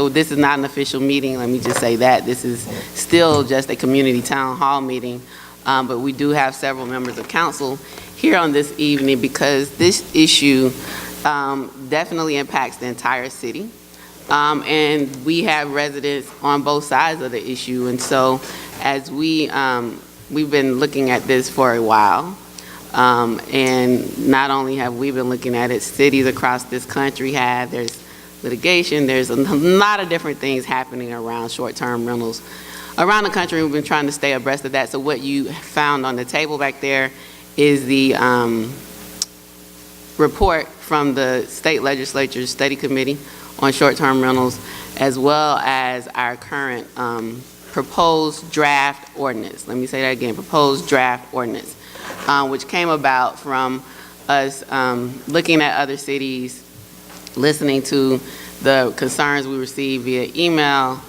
this is not an official meeting, let me just say that. This is still just a community town hall meeting, but we do have several members of council here on this evening because this issue definitely impacts the entire city. And we have residents on both sides of the issue, and so as we've been looking at this for a while, and not only have we been looking at it, cities across this country have. There's litigation, there's a lot of different things happening around short-term rentals around the country. We've been trying to stay abreast of that. So what you found on the table back there is the report from the state legislature's study committee on short-term rentals, as well as our current proposed draft ordinance. Let me say that again, proposed draft ordinance, which came about from us looking at other cities, listening to the concerns we received via email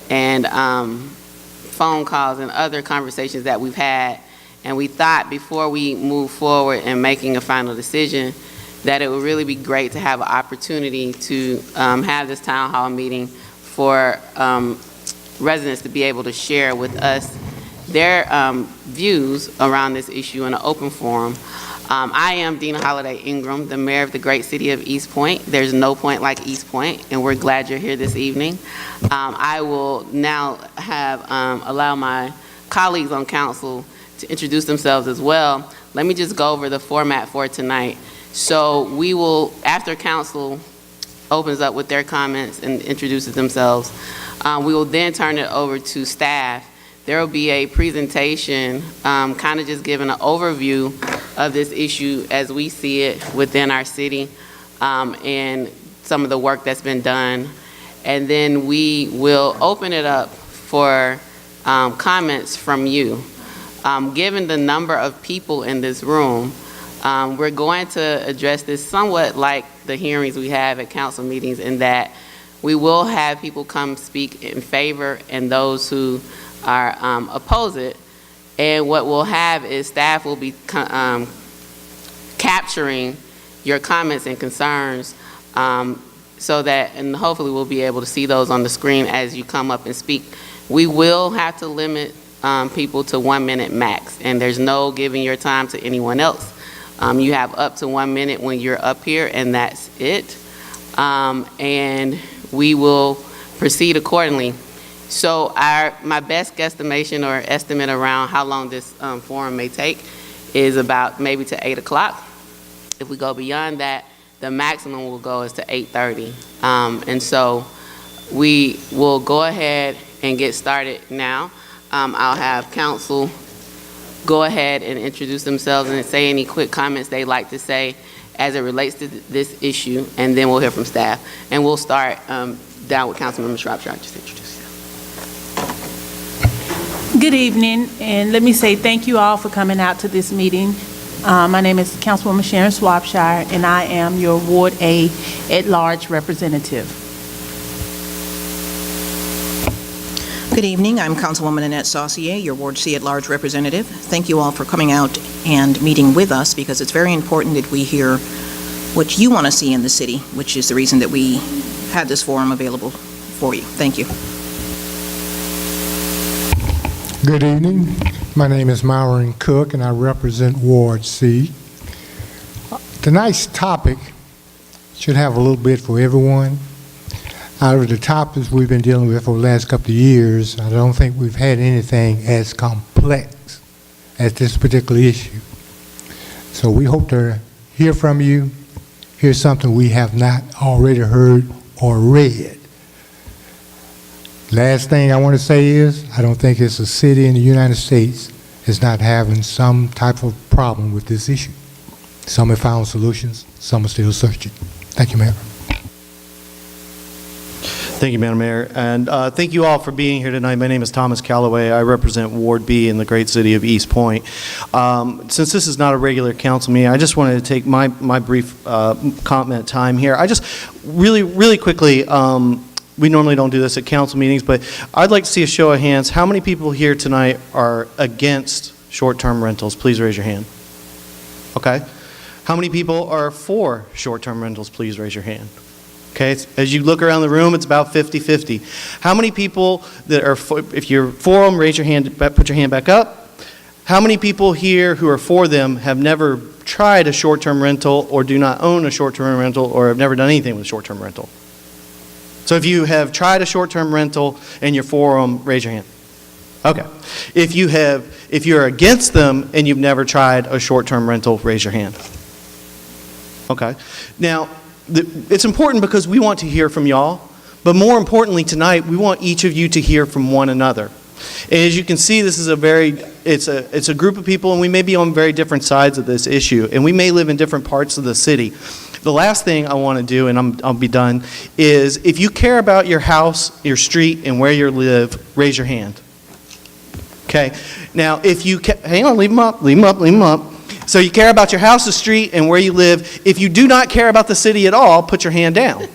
and phone calls and other conversations that we've had. And we thought before we move forward in making a final decision that it would really be great to have an opportunity to have this town hall meeting for residents to be able to share with us their views around this issue in an open forum. I am Dina Holiday Ingram, the mayor of the great city of East Point. There's no point like East Point, and we're glad you're here this evening. I will now have allow my colleagues on council to introduce themselves as well. Let me just go over the format for tonight. So we will, after council opens up with their comments and introduces themselves, we will then turn it over to staff. There will be a presentation kind of just giving an overview of this issue as we see it within our city and some of the work that's been done. And then we will open it up for comments from you. Given the number of people in this room, we're going to address this somewhat like the hearings we have at council meetings, in that we will have people come speak in favor and those who are oppose it. And what we'll have is staff will be capturing your comments and concerns so that, and hopefully we'll be able to see those on the screen as you come up and speak. We will have to limit people to 1 minute max, and there's no giving your time to anyone else. You have up to 1 minute when you're up here, and that's it. And we will proceed accordingly. So my best guesstimation or estimate around how long this forum may take is about maybe to 8 o'clock. If we go beyond that, the maximum we'll go is to 8:30. And so we will go ahead and get started now. I'll have council go ahead and introduce themselves and say any quick comments they'd like to say as it relates to this issue, and then we'll hear from staff. And we'll start down with Councilmember Shropshire. Just introduce yourself. Good evening, and let me say thank you all for coming out to this meeting. My name is Councilwoman Sharon Swabshire, and I am your Ward A at-large representative. Good evening. I'm Councilwoman Annette Saucier, your Ward C at-large representative. Thank you all for coming out and meeting with us, because it's very important that we hear what you want to see in the city, which is the reason that we had this forum available for you. Thank you. Good evening. My name is Myron Cook, and I represent Ward C. Tonight's topic should have a little bit for everyone. Out of the topics we've been dealing with for the last couple of years, I don't think we've had anything as complex as this particular issue. So we hope to hear from you, hear something we have not already heard or read. Last thing I want to say is, I don't think it's a city in the United States that's not having some type of problem with this issue. Some have found solutions, some are still searching. Thank you, Mayor. Thank you, Madam Mayor, and thank you all for being here tonight. My name is Thomas Calloway. I represent Ward B in the great city of East Point. Since this is not a regular council meeting, I just wanted to take my brief comment time here. I just really quickly, we normally don't do this at council meetings, but I'd like to see a show of hands. How many people here tonight are against short-term rentals? Please raise your hand. Okay. How many people are for short-term rentals? Please raise your hand. Okay, as you look around the room, it's about 50-50. How many people that are, if you're for them, raise your hand, put your hand back up. How many people here who are for them have never tried a short-term rental or do not own a short-term rental or have never done anything with a short-term rental? So if you have tried a short-term rental and you're for them, raise your hand. Okay. If you're against them and you've never tried a short-term rental, raise your hand. Okay. Now, it's important because we want to hear from y'all, but more importantly tonight, we want each of you to hear from one another. And as you can see, this is it's a group of people, and we may be on very different sides of this issue, and we may live in different parts of the city. The last thing I want to do, and I'll be done, is if you care about your house, your street, and where you live, raise your hand. Okay. Now, if you hang on, leave them up. So you care about your house, the street, and where you live. If you do not care about the city at all, put your hand down.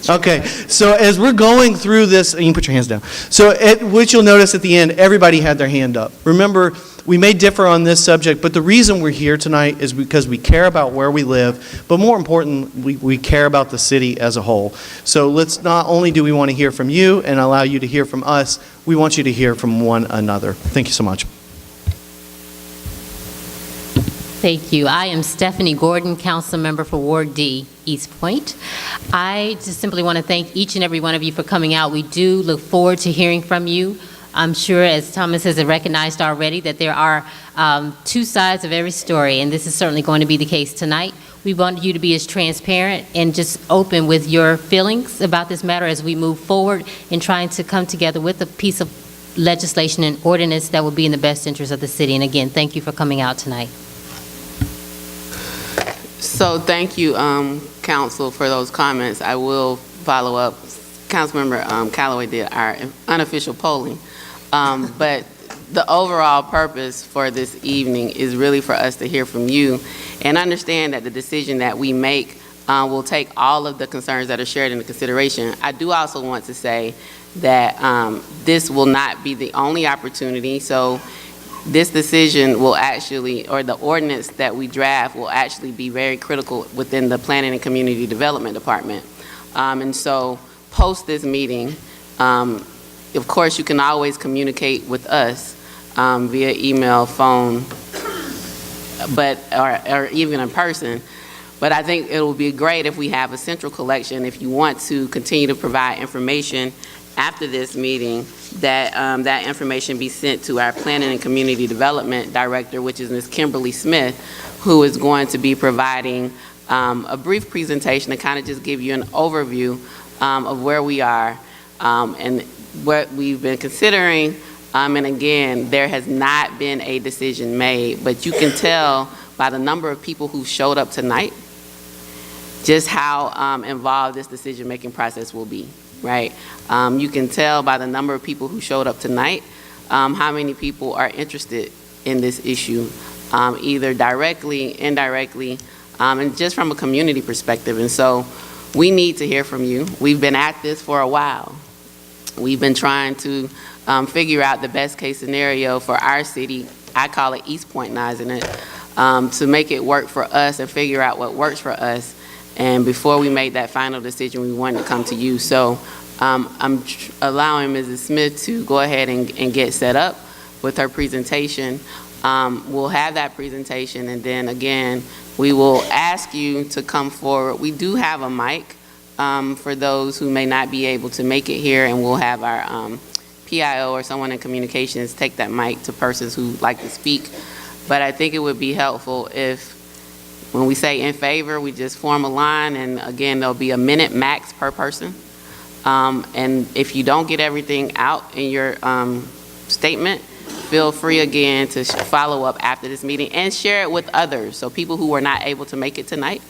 Okay, so as we're going through this, you can put your hands down. So what you'll notice at the end, everybody had their hand up. Remember, we may differ on this subject, but the reason we're here tonight is because we care about where we live, but more important, we care about the city as a whole. So let's not only do we want to hear from you and allow you to hear from us, we want you to hear from one another. Thank you so much. Thank you. I am Stephanie Gordon, council member for Ward D, East Point. I just simply want to thank each and every one of you for coming out. We do look forward to hearing from you. I'm sure, as Thomas has recognized already, that there are two sides of every story, and this is certainly going to be the case tonight. We want you to be as transparent and just open with your feelings about this matter as we move forward in trying to come together with a piece of legislation and ordinance that will be in the best interest of the city. And again, thank you for coming out tonight. So thank you, Council, for those comments. I will follow up. Councilmember Callaway did our unofficial polling. But the overall purpose for this evening is really for us to hear from you and understand that the decision that we make will take all of the concerns that are shared into consideration. I do also want to say that this will not be the only opportunity. So this decision will actually, or the ordinance that we draft will actually be very critical within the Planning and Community Development Department. And so post this meeting, of course, you can always communicate with us via email, phone, or even in person. But I think it will be great if we have a central collection. If you want to continue to provide information after this meeting, that that information be sent to our Planning and Community Development Director, which is Ms. Kimberly Smith, who is going to be providing a brief presentation to kind of just give you an overview of where we are and what we've been considering. And again, there has not been a decision made, but you can tell by the number of people who showed up tonight just how involved this decision-making process will be. Right? You can tell by the number of people who showed up tonight how many people are interested in this issue, either directly, indirectly, and just from a community perspective. And so we need to hear from you. We've been at this for a while. We've been trying to figure out the best case scenario for our city. I call it East Pointizing it, to make it work for us and figure out what works for us. And before we made that final decision, we wanted to come to you. So I'm allowing Mrs. Smith to go ahead and get set up with her presentation. We'll have that presentation, and then again, we will ask you to come forward. We do have a mic for those who may not be able to make it here, and we'll have our PIO or someone in communications take that mic to persons who like to speak. But I think it would be helpful if, when we say in favor, we just form a line, and again, there'll be a minute max per person. And if you don't get everything out in your statement, feel free again to follow up after this meeting and share it with others. So people who were not able to make it tonight,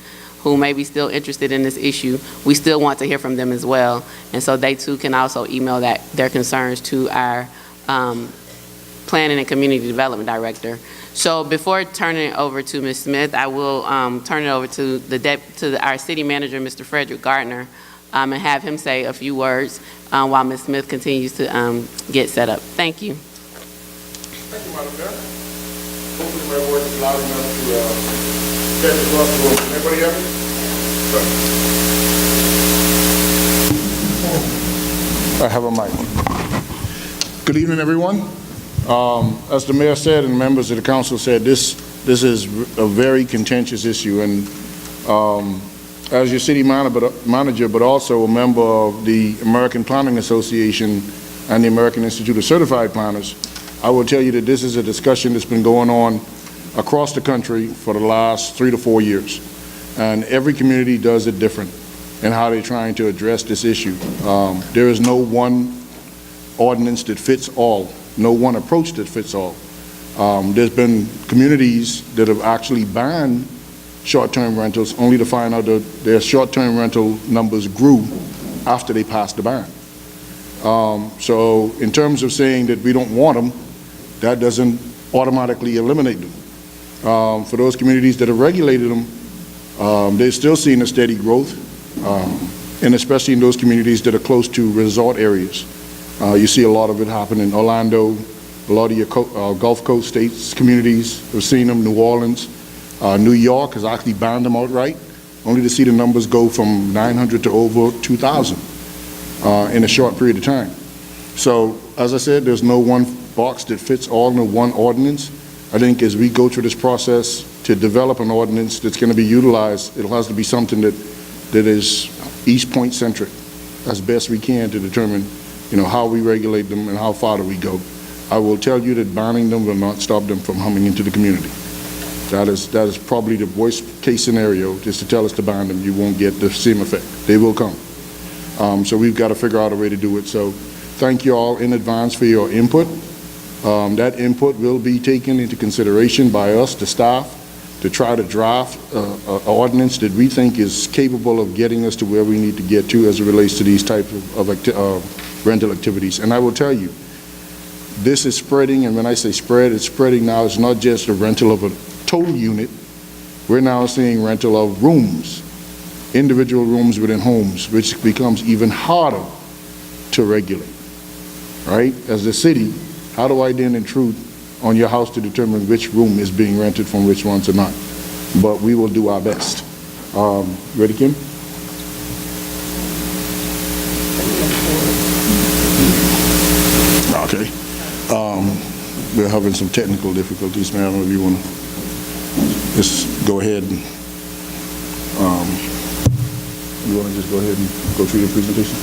who may be still interested in this issue, we still want to hear from them as well. And so they too can also email their concerns to our Planning and Community Development Director. So before turning it over to Ms. Smith, I will turn it over to our city manager, Mr. Frederick Gardner, and have him say a few words while Ms. Smith continues to get set up. Thank you. Thank you, Madam Chair. Hopefully my voice is loud enough to get across the room. Everybody hear me? I have a mic. Good evening, everyone. As the mayor said and members of the council said, this is a very contentious issue, and as your city manager, but also a member of the American Planning Association and the American Institute of Certified Planners, I will tell you that this is a discussion that's been going on across the country for the last 3 to 4 years. And every community does it different in how they're trying to address this issue. There is no one ordinance that fits all, no one approach that fits all. There's been communities that have actually banned short-term rentals only to find out that their short-term rental numbers grew after they passed the ban. So in terms of saying that we don't want them, that doesn't automatically eliminate them. For those communities that have regulated them, they're still seeing a steady growth, and especially in those communities that are close to resort areas. You see a lot of it happen in Orlando, a lot of your Gulf Coast states, communities have seen them, New Orleans. New York has actually banned them outright, only to see the numbers go from 900 to over 2,000 in a short period of time. So, as I said, there's no one box that fits all, no one ordinance. I think as we go through this process to develop an ordinance that's going to be utilized, it has to be something that is East Point centric as best we can to determine, how we regulate them and how far do we go. I will tell you that banning them will not stop them from coming into the community. That is probably the worst case scenario, just to tell us to ban them. You won't get the same effect. They will come. So we've got to figure out a way to do it. So thank you all in advance for your input. That input will be taken into consideration by us, the staff, to try to draft an ordinance that we think is capable of getting us to where we need to get to as it relates to these types of rental activities. And I will tell you, this is spreading, and when I say spread, it's spreading now. It's not just a rental of a total unit. We're now seeing rental of rooms, individual rooms within homes, which becomes even harder to regulate, right? As the city, how do I then intrude on your house to determine which room is being rented from which ones are not? But we will do our best. Ready, Kim? Okay. We're having some technical difficulties, man. I don't know if you want to just go ahead and you want to just go ahead and go through your presentation?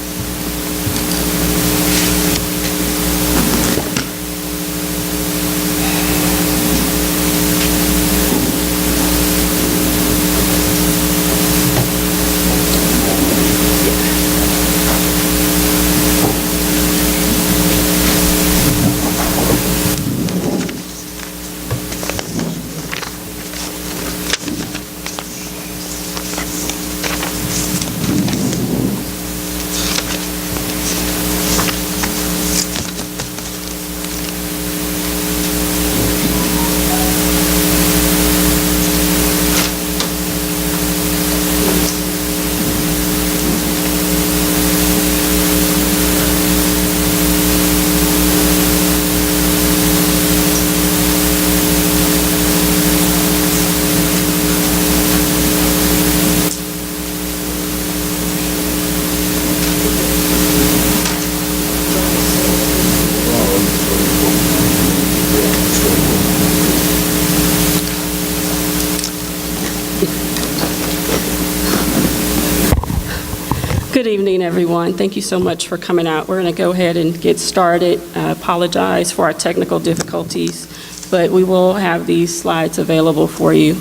Good evening, everyone. Thank you so much for coming out. We're going to go ahead and get started. I apologize for our technical difficulties, but we will have these slides available for you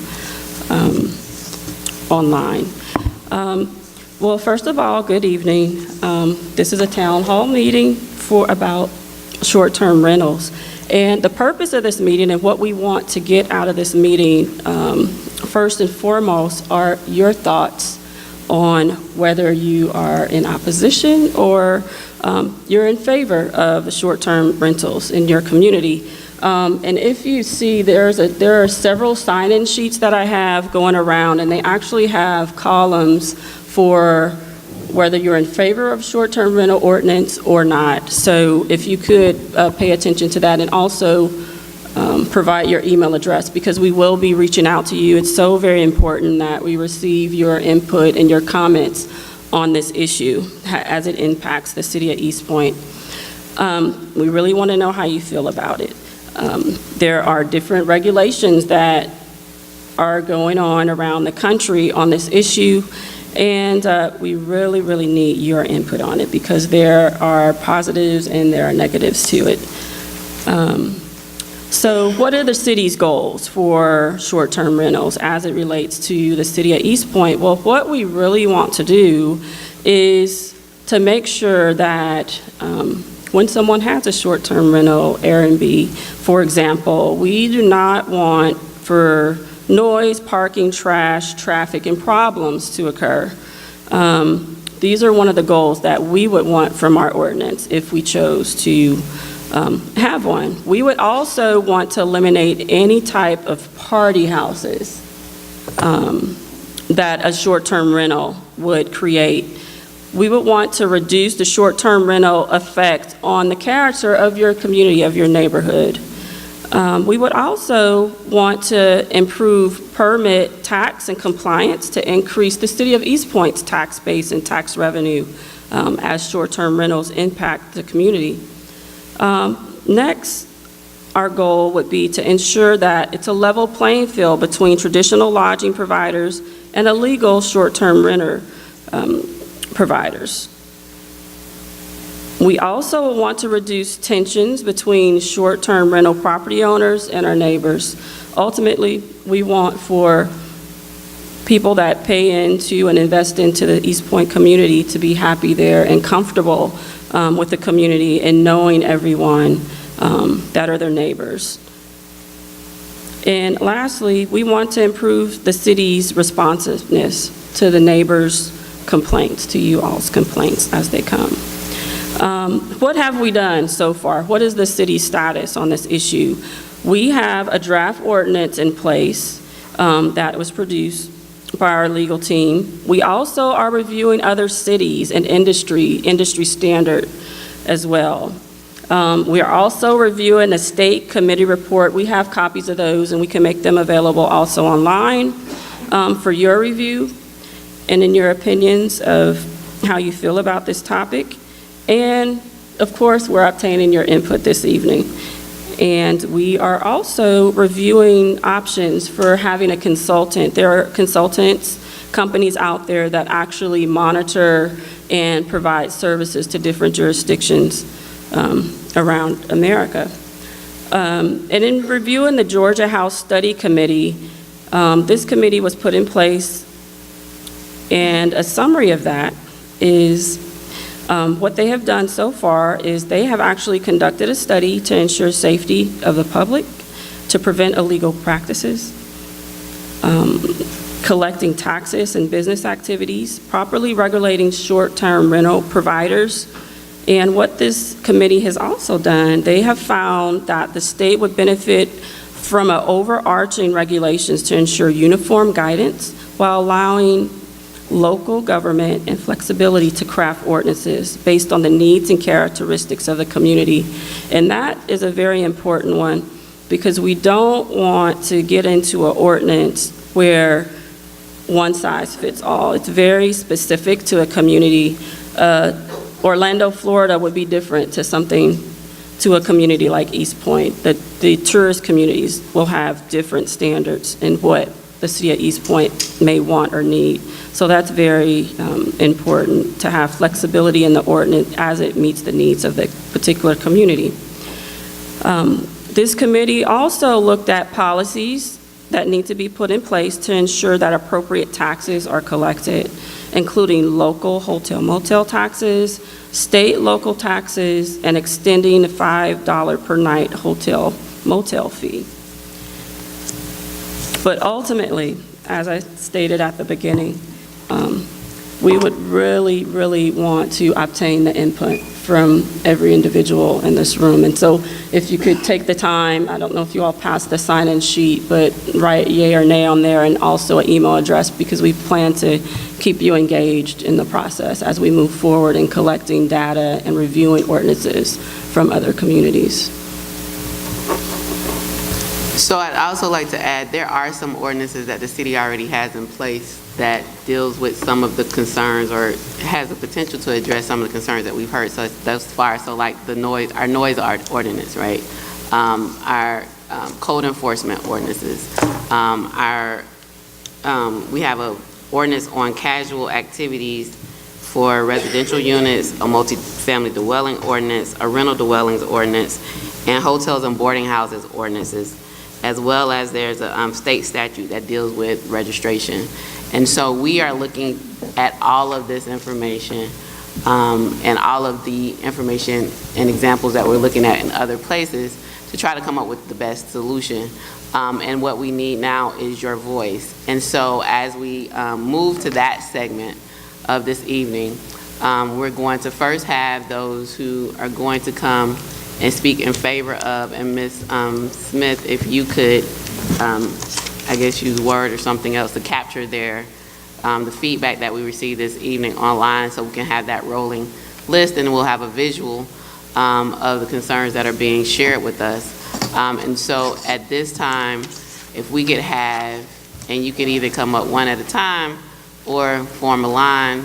online. Well, first of all, good evening. This is a town hall meeting about short-term rentals. And the purpose of this meeting and what we want to get out of this meeting, first and foremost, are your thoughts on whether you are in opposition or you're in favor of the short-term rentals in your community. And if you see, there are several sign-in sheets that I have going around, and they actually have columns for whether you're in favor of short-term rental ordinance or not. So if you could pay attention to that, and also provide your email address, because we will be reaching out to you. It's so very important that we receive your input and your comments on this issue as it impacts the city of East Point. We really want to know how you feel about it. There are different regulations that are going on around the country on this issue, and we really, really need your input on it, because there are positives and there are negatives to it. So what are the city's goals for short-term rentals as it relates to the city of East Point? Well, what we really want to do is to make sure that when someone has a short-term rental, Airbnb, for example, we do not want for noise, parking, trash, traffic, and problems to occur. These are one of the goals that we would want from our ordinance if we chose to have one. We would also want to eliminate any type of party houses that a short-term rental would create. We would want to reduce the short-term rental effect on the character of your community, of your neighborhood. We would also want to improve permit tax and compliance to increase the city of East Point's tax base and tax revenue as short-term rentals impact the community. Next, our goal would be to ensure that it's a level playing field between traditional lodging providers and illegal short-term renter providers. We also want to reduce tensions between short-term rental property owners and our neighbors. Ultimately, we want for people that pay into and invest into the East Point community to be happy there and comfortable with the community and knowing everyone that are their neighbors. And lastly, we want to improve the city's responsiveness to the neighbors' complaints, to you all's complaints as they come. What have we done so far? What is the city's status on this issue? We have a draft ordinance in place that was produced by our legal team. We also are reviewing other cities and industry standard as well. We are also reviewing a state committee report. We have copies of those, and we can make them available also online for your review and in your opinions of how you feel about this topic. And of course, we're obtaining your input this evening. And we are also reviewing options for having a consultant. There are consultants, companies out there that actually monitor and provide services to different jurisdictions around America. And in reviewing the Georgia House Study Committee, this committee was put in place, and a summary of that is what they have done so far is they have actually conducted a study to ensure safety of the public, to prevent illegal practices, collecting taxes and business activities, properly regulating short-term rental providers. And what this committee has also done, they have found that the state would benefit from an overarching regulations to ensure uniform guidance while allowing local government and flexibility to craft ordinances based on the needs and characteristics of the community. And that is a very important one, because we don't want to get into an ordinance where one size fits all. It's very specific to a community. Orlando, Florida would be different to a community like East Point. The tourist communities will have different standards in what the city of East Point may want or need. So that's very important to have flexibility in the ordinance as it meets the needs of the particular community. This committee also looked at policies that need to be put in place to ensure that appropriate taxes are collected, including local hotel motel taxes, state local taxes, and extending the $5 per night hotel motel fee. But ultimately, as I stated at the beginning, we would really, really want to obtain the input from every individual in this room. And so if you could take the time, I don't know if you all passed the sign-in sheet, but write yay or nay on there, and also an email address, because we plan to keep you engaged in the process as we move forward in collecting data and reviewing ordinances from other communities. So I'd also like to add, there are some ordinances that the city already has in place that deals with some of the concerns or has the potential to address some of the concerns that we've heard so thus far. So like our noise ordinance, right? Our code enforcement ordinances. We have a ordinance on casual activities for residential units, a multifamily dwelling ordinance, a rental dwellings ordinance, and hotels and boarding houses ordinances, as well as there's a state statute that deals with registration. And so we are looking at all of this information and all of the information and examples that we're looking at in other places to try to come up with the best solution. And what we need now is your voice. And so as we move to that segment of this evening, we're going to first have those who are going to come and speak in favor of, and Ms. Smith, if you could, I guess use Word or something else to capture the feedback that we received this evening online so we can have that rolling list, and we'll have a visual of the concerns that are being shared with us. And so at this time, if we could have, and you can either come up one at a time or form a line,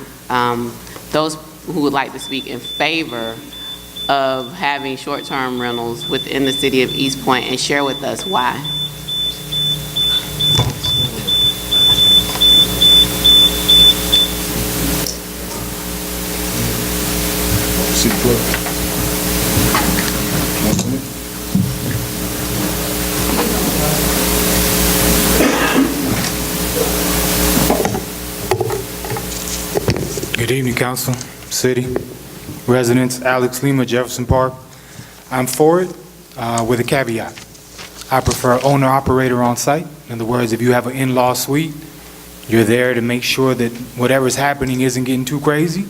those who would like to speak in favor of having short-term rentals within the city of East Point and share with us why. City clerk. Good evening, council, city, residents, Alex Lima, Jefferson Park. I'm for it with a caveat. I prefer owner-operator on site. In other words, if you have an in-law suite, you're there to make sure that whatever's happening isn't getting too crazy.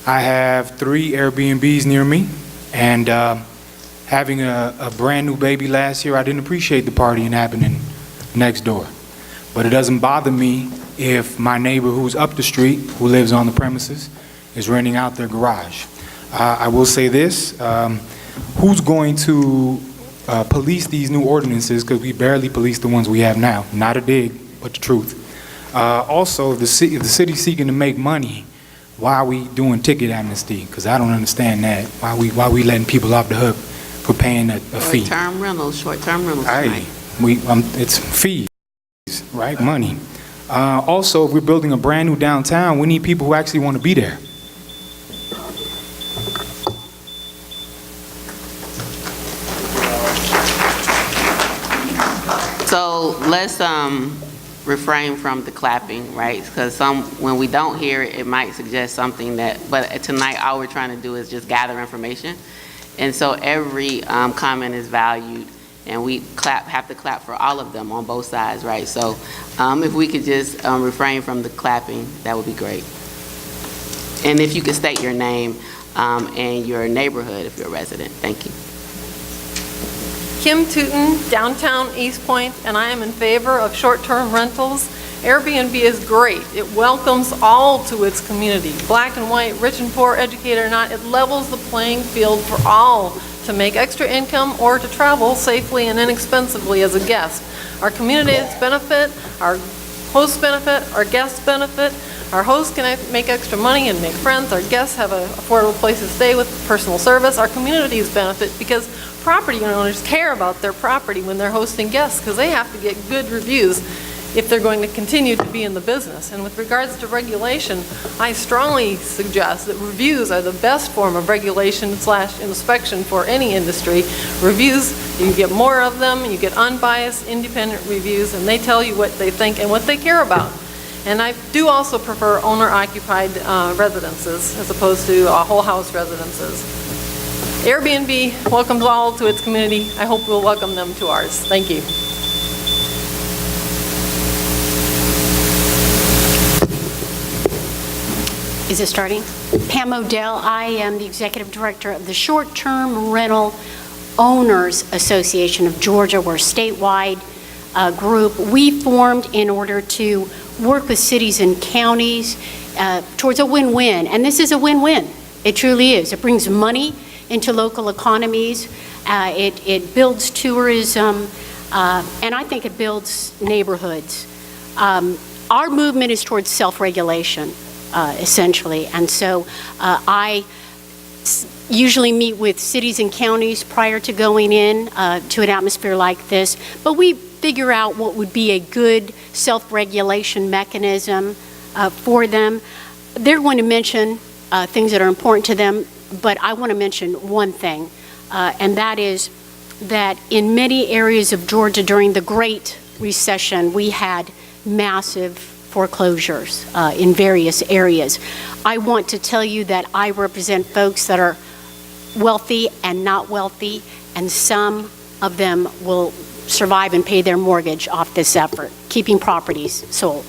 I have 3 Airbnbs near me, and having a brand new baby last year, I didn't appreciate the partying happening next door. But it doesn't bother me if my neighbor who's up the street, who lives on the premises, is renting out their garage. I will say this, who's going to police these new ordinances, because we barely police the ones we have now, not a dig, but the truth. Also, the city's seeking to make money. Why are we doing ticket amnesty? Because I don't understand that. Why we letting people off the hook for paying a fee? Short-term rentals Hey, it's fees, right? Money. Also, if we're building a brand new downtown, we need people who actually want to be there. So let's refrain from the clapping, right? Because when we don't hear it, it might suggest something but tonight all we're trying to do is just gather information. And so every comment is valued, and we have to clap for all of them on both sides, right? So if we could just refrain from the clapping, that would be great. And if you could state your name and your neighborhood if you're a resident. Thank you. Kim Tootin, downtown East Point, and I am in favor of short-term rentals. Airbnb is great. It welcomes all to its community, black and white, rich and poor, educated or not. It levels the playing field for all to make extra income or to travel safely and inexpensively as a guest. Our communities benefit, our hosts benefit, our guests benefit. Our hosts can make extra money and make friends. Our guests have an affordable place to stay with personal service. Our communities benefit because property owners care about their property when they're hosting guests because they have to get good reviews if they're going to continue to be in the business. And with regards to regulation, I strongly suggest that reviews are the best form of regulation / inspection for any industry. Reviews, you get more of them, you get unbiased, independent reviews, and they tell you what they think and what they care about. And I do also prefer owner-occupied residences as opposed to whole house residences. Airbnb welcomes all to its community. I hope we'll welcome them to ours. Thank you. Is it starting? Pam O'Dell, I am the Executive Director of the Short-Term Rental Owners Association of Georgia. We're a statewide group. We formed in order to work with cities and counties towards a win-win, and this is a win-win. It truly is. It brings money into local economies. It builds tourism. and I think it builds neighborhoods. Our movement is towards self-regulation, essentially, and so I usually meet with cities and counties prior to going in to an atmosphere like this, but we figure out what would be a good self-regulation mechanism for them. They're going to mention things that are important to them, but I want to mention one thing, and that is that in many areas of Georgia during the Great Recession, we had massive foreclosures in various areas. I want to tell you that I represent folks that are wealthy and not wealthy, and some of them will survive and pay their mortgage off this effort, keeping properties sold.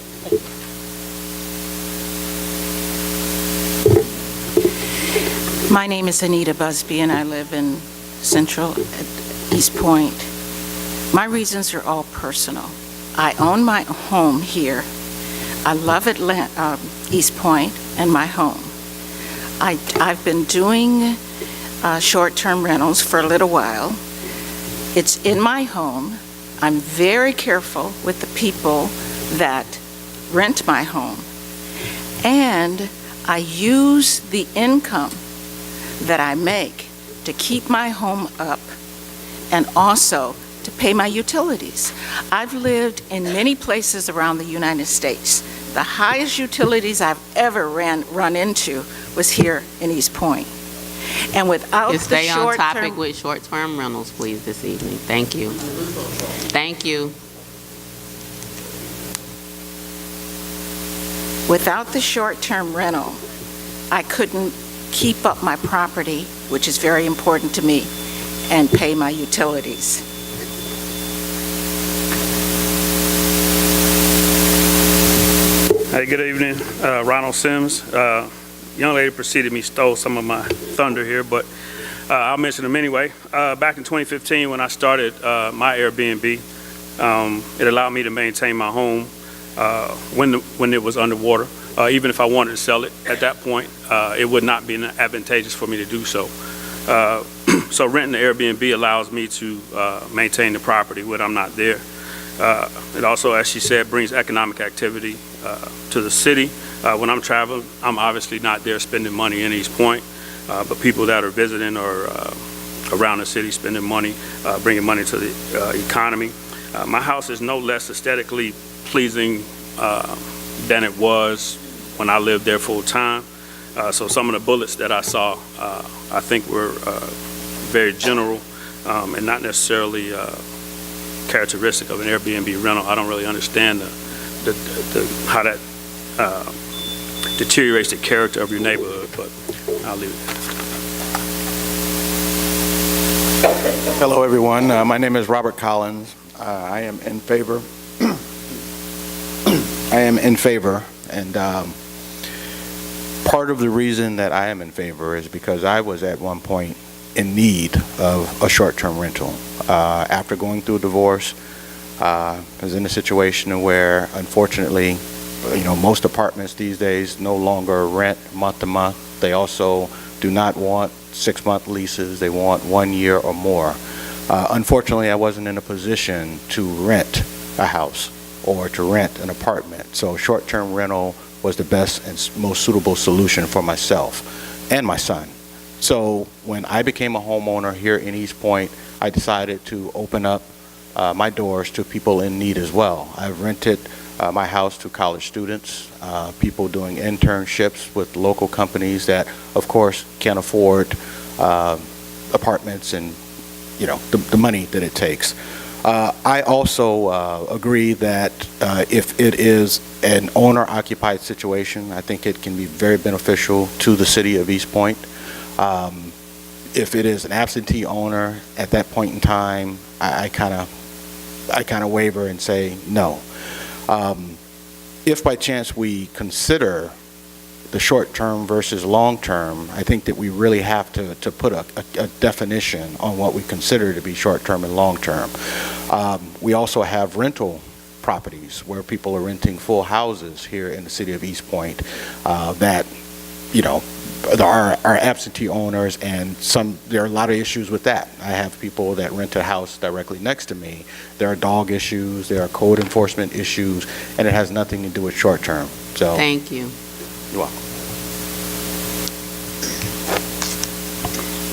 My name is Anita Busby, and I live in Central East Point. My reasons are all personal. I own my home here. I love East Point and my home. I've been doing short-term rentals for a little while. It's in my home. I'm very careful with the people that rent my home. And I use the income that I make to keep my home up and also to pay my utilities. I've lived in many places around the United States. The highest utilities I've ever run into was here in East Point. And without the stay on topic short-term... with short-term rentals, please, this evening. Thank you. Thank you. Without the short-term rental, I couldn't keep up my property, which is very important to me, and pay my utilities. Hey, good evening. Ronald Sims. Young lady preceded me, stole some of my thunder here, but I'll mention them anyway. Back in 2015, when I started my Airbnb, it allowed me to maintain my home when it was underwater. Even if I wanted to sell it at that point, it would not be advantageous for me to do so. So renting the Airbnb allows me to maintain the property when I'm not there. It also, as she said, brings economic activity to the city. When I'm traveling, I'm obviously not there spending money in East Point, but people that are visiting or around the city spending money, bringing money to the economy. My house is no less aesthetically pleasing than it was when I lived there full time. So some of the bullets that I saw, I think were very general and not necessarily characteristic of an Airbnb rental. I don't really understand how that deteriorates the character of your neighborhood, but I'll leave it there. Hello, everyone. My name is Robert Collins. I am in favor. And part of the reason that I am in favor is because I was at one point in need of a short-term rental. After going through a divorce, I was in a situation where, unfortunately, most apartments these days no longer rent month to month. They also do not want 6-month leases. They want 1 year or more. Unfortunately, I wasn't in a position to rent a house or to rent an apartment. So short-term rental was the best and most suitable solution for myself and my son. So when I became a homeowner here in East Point, I decided to open up my doors to people in need as well. I've rented my house to college students, people doing internships with local companies that, of course, can't afford apartments and, the money that it takes. I also agree that if it is an owner-occupied situation, I think it can be very beneficial to the city of East Point. If it is an absentee owner, at that point in time, I kind of waver and say no. If by chance we consider the short-term versus long-term, I think that we really have to put a definition on what we consider to be short-term and long-term. We also have rental properties where people are renting full houses here in the city of East Point that, our absentee owners, and there are a lot of issues with that. I have people that rent a house directly next to me. There are dog issues, there are code enforcement issues, and it has nothing to do with short-term. So, Thank you. you're welcome.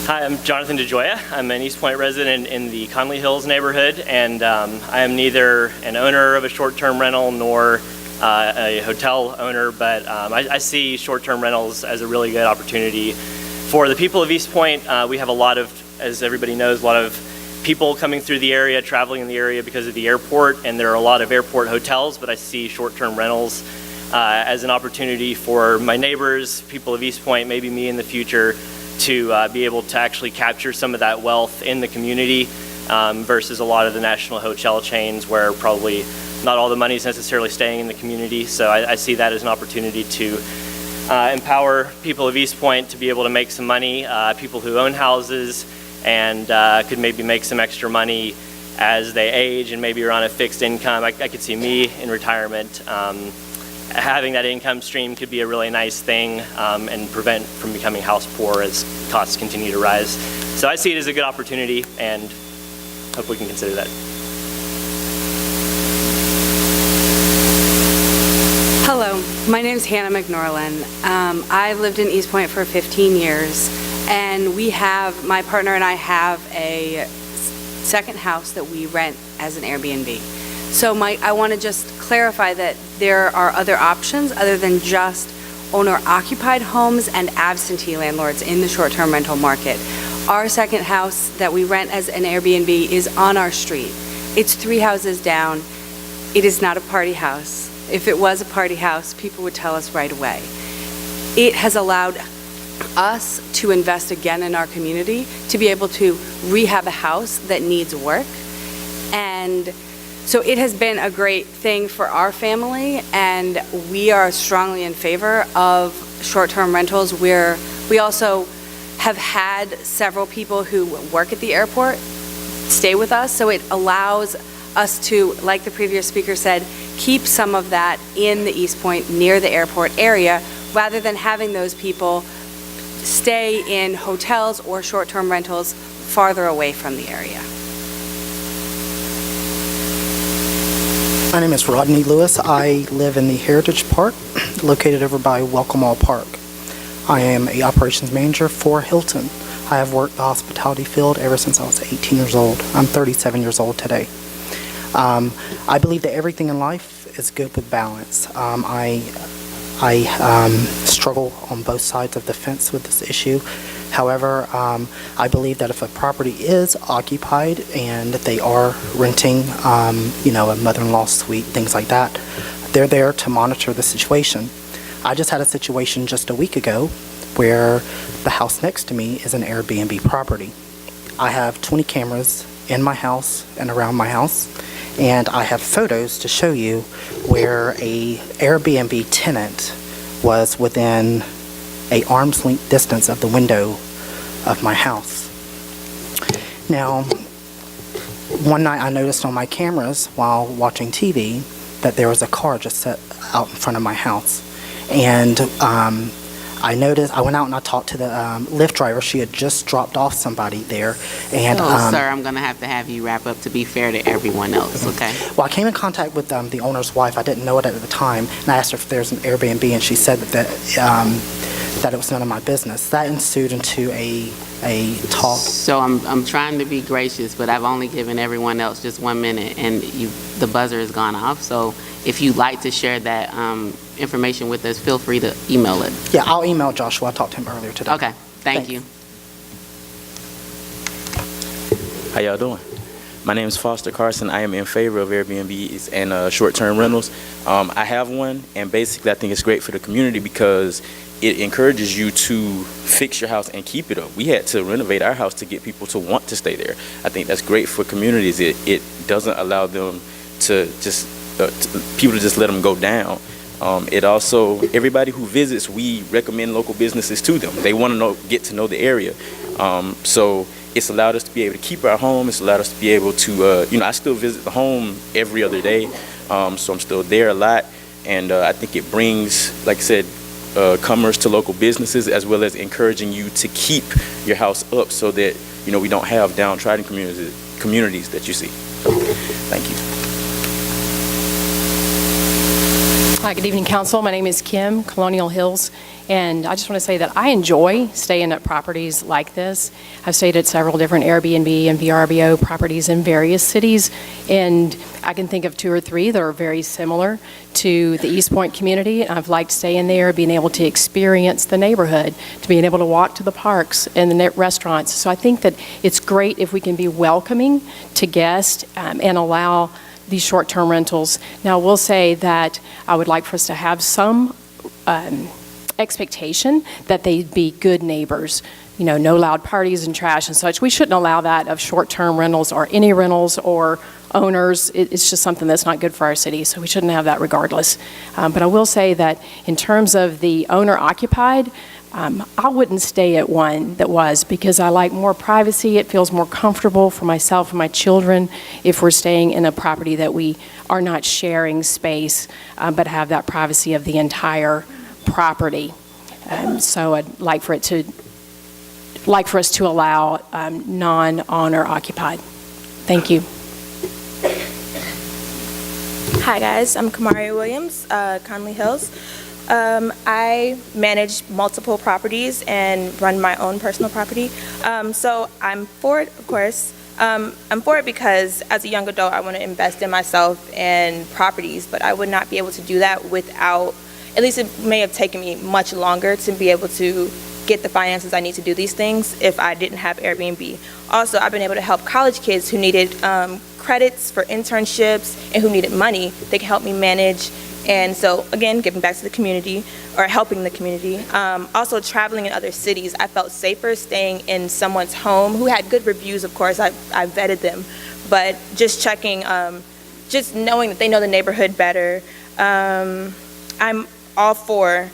Hi, I'm Jonathan DeJoya. I'm an East Point resident in the Conley Hills neighborhood, and I am neither an owner of a short-term rental nor a hotel owner, but I see short-term rentals as a really good opportunity for the people of East Point. We have a lot of, as everybody knows, a lot of people coming through the area, traveling in the area because of the airport, and there are a lot of airport hotels, but I see short-term rentals as an opportunity for my neighbors, people of East Point, maybe me in the future, to be able to actually capture some of that wealth in the community versus a lot of the national hotel chains where probably not all the money is necessarily staying in the community. So I see that as an opportunity to empower people of East Point to be able to make some money, people who own houses and could maybe make some extra money as they age and maybe are on a fixed income. I could see me in retirement. Having that income stream could be a really nice thing and prevent from becoming house poor as costs continue to rise. So I see it as a good opportunity and hope we can consider that. Hello, my name is Hannah McNorlin. I lived in East Point for 15 years, and my partner and I have a second house that we rent as an Airbnb. So I want to just clarify that there are other options other than just owner-occupied homes and absentee landlords in the short-term rental market. Our second house that we rent as an Airbnb is on our street. It's 3 houses down. It is not a party house. If it was a party house, people would tell us right away. It has allowed us to invest again in our community, to be able to rehab a house that needs work. And so it has been a great thing for our family, and we are strongly in favor of short-term rentals, where we also have had several people who work at the airport stay with us, so it allows us to, like the previous speaker said, keep some of that in the East Point near the airport area, rather than having those people stay in hotels or short-term rentals farther away from the area. My name is Rodney Lewis. I live in the Heritage Park, located over by Welcome All Park. I am a operations manager for Hilton. I have worked the hospitality field ever since I was 18 years old. I'm 37 years old today. I believe that everything in life is good with balance. I struggle on both sides of the fence with this issue. However, I believe that if a property is occupied and they are renting, a mother-in-law suite, things like that, they're there to monitor the situation. I just had a situation just a week ago where the house next to me is an Airbnb property. I have 20 cameras in my house and around my house, and I have photos to show you where a Airbnb tenant was within an arm's length distance of the window of my house. Now, one night I noticed on my cameras while watching TV that there was a car just set out in front of my house. And I went out and I talked to the Lyft driver. She had just dropped off somebody there. And, sir, I'm going to have you wrap up to be fair to everyone else, okay? Well, I came in contact with the owner's wife. I didn't know it at the time, and I asked her if there's an Airbnb, and she said that it was none of my business. That ensued into a talk. So I'm trying to be gracious, but I've only given everyone else just 1 minute, and the buzzer has gone off. So if you'd like to share that information with us, feel free to email it. Yeah, I'll email Joshua. I talked to him earlier today. Okay, thank you. How y'all doing? My name is Foster Carson. I am in favor of Airbnbs and short-term rentals. I have one, and basically I think it's great for the community because it encourages you to fix your house and keep it up. We had to renovate our house to get people to want to stay there. I think that's great for communities. It doesn't allow them to just, people to just let them go down. It also, everybody who visits, we recommend local businesses to them. They want to get to know the area. So it's allowed us to be able to keep our home. It's allowed us to be able to, I still visit the home every other day. So I'm still there a lot. And I think it brings, like I said, commerce to local businesses, as well as encouraging you to keep your house up so that, we don't have downtrodden communities that you see. Thank you. Hi, good evening, Council. My name is Kim, Colonial Hills, and I just want to say that I enjoy staying at properties like this. I've stayed at several different Airbnb and VRBO properties in various cities, and I can think of 2 or 3 that are very similar to the East Point community. I've liked staying there, being able to experience the neighborhood, to being able to walk to the parks and the restaurants. So I think that it's great if we can be welcoming to guests and allow these short-term rentals. Now, I will say that I would like for us to have some expectation that they'd be good neighbors. No loud parties and trash and such. We shouldn't allow that of short-term rentals or any rentals or owners. It's just something that's not good for our city, so we shouldn't have that regardless. But I will say that in terms of the owner-occupied, I wouldn't stay at one that was, because I like more privacy. It feels more comfortable for myself and my children if we're staying in a property that we are not sharing space, but have that privacy of the entire property. So I'd like for us to allow non-owner occupied. Thank you. Hi guys, I'm Kamari Williams, Conley Hills. I manage multiple properties and run my own personal property. So I'm for it, of course. I'm for it because as a young adult, I want to invest in myself and properties, but I would not be able to do that without, at least it may have taken me much longer to be able to get the finances I need to do these things if I didn't have Airbnb. Also, I've been able to help college kids who needed credits for internships and who needed money. They can help me manage. And so, again, giving back to the community or helping the community. Also, traveling in other cities, I felt safer staying in someone's home who had good reviews, of course. I vetted them. But just checking, just knowing that they know the neighborhood better. I'm all for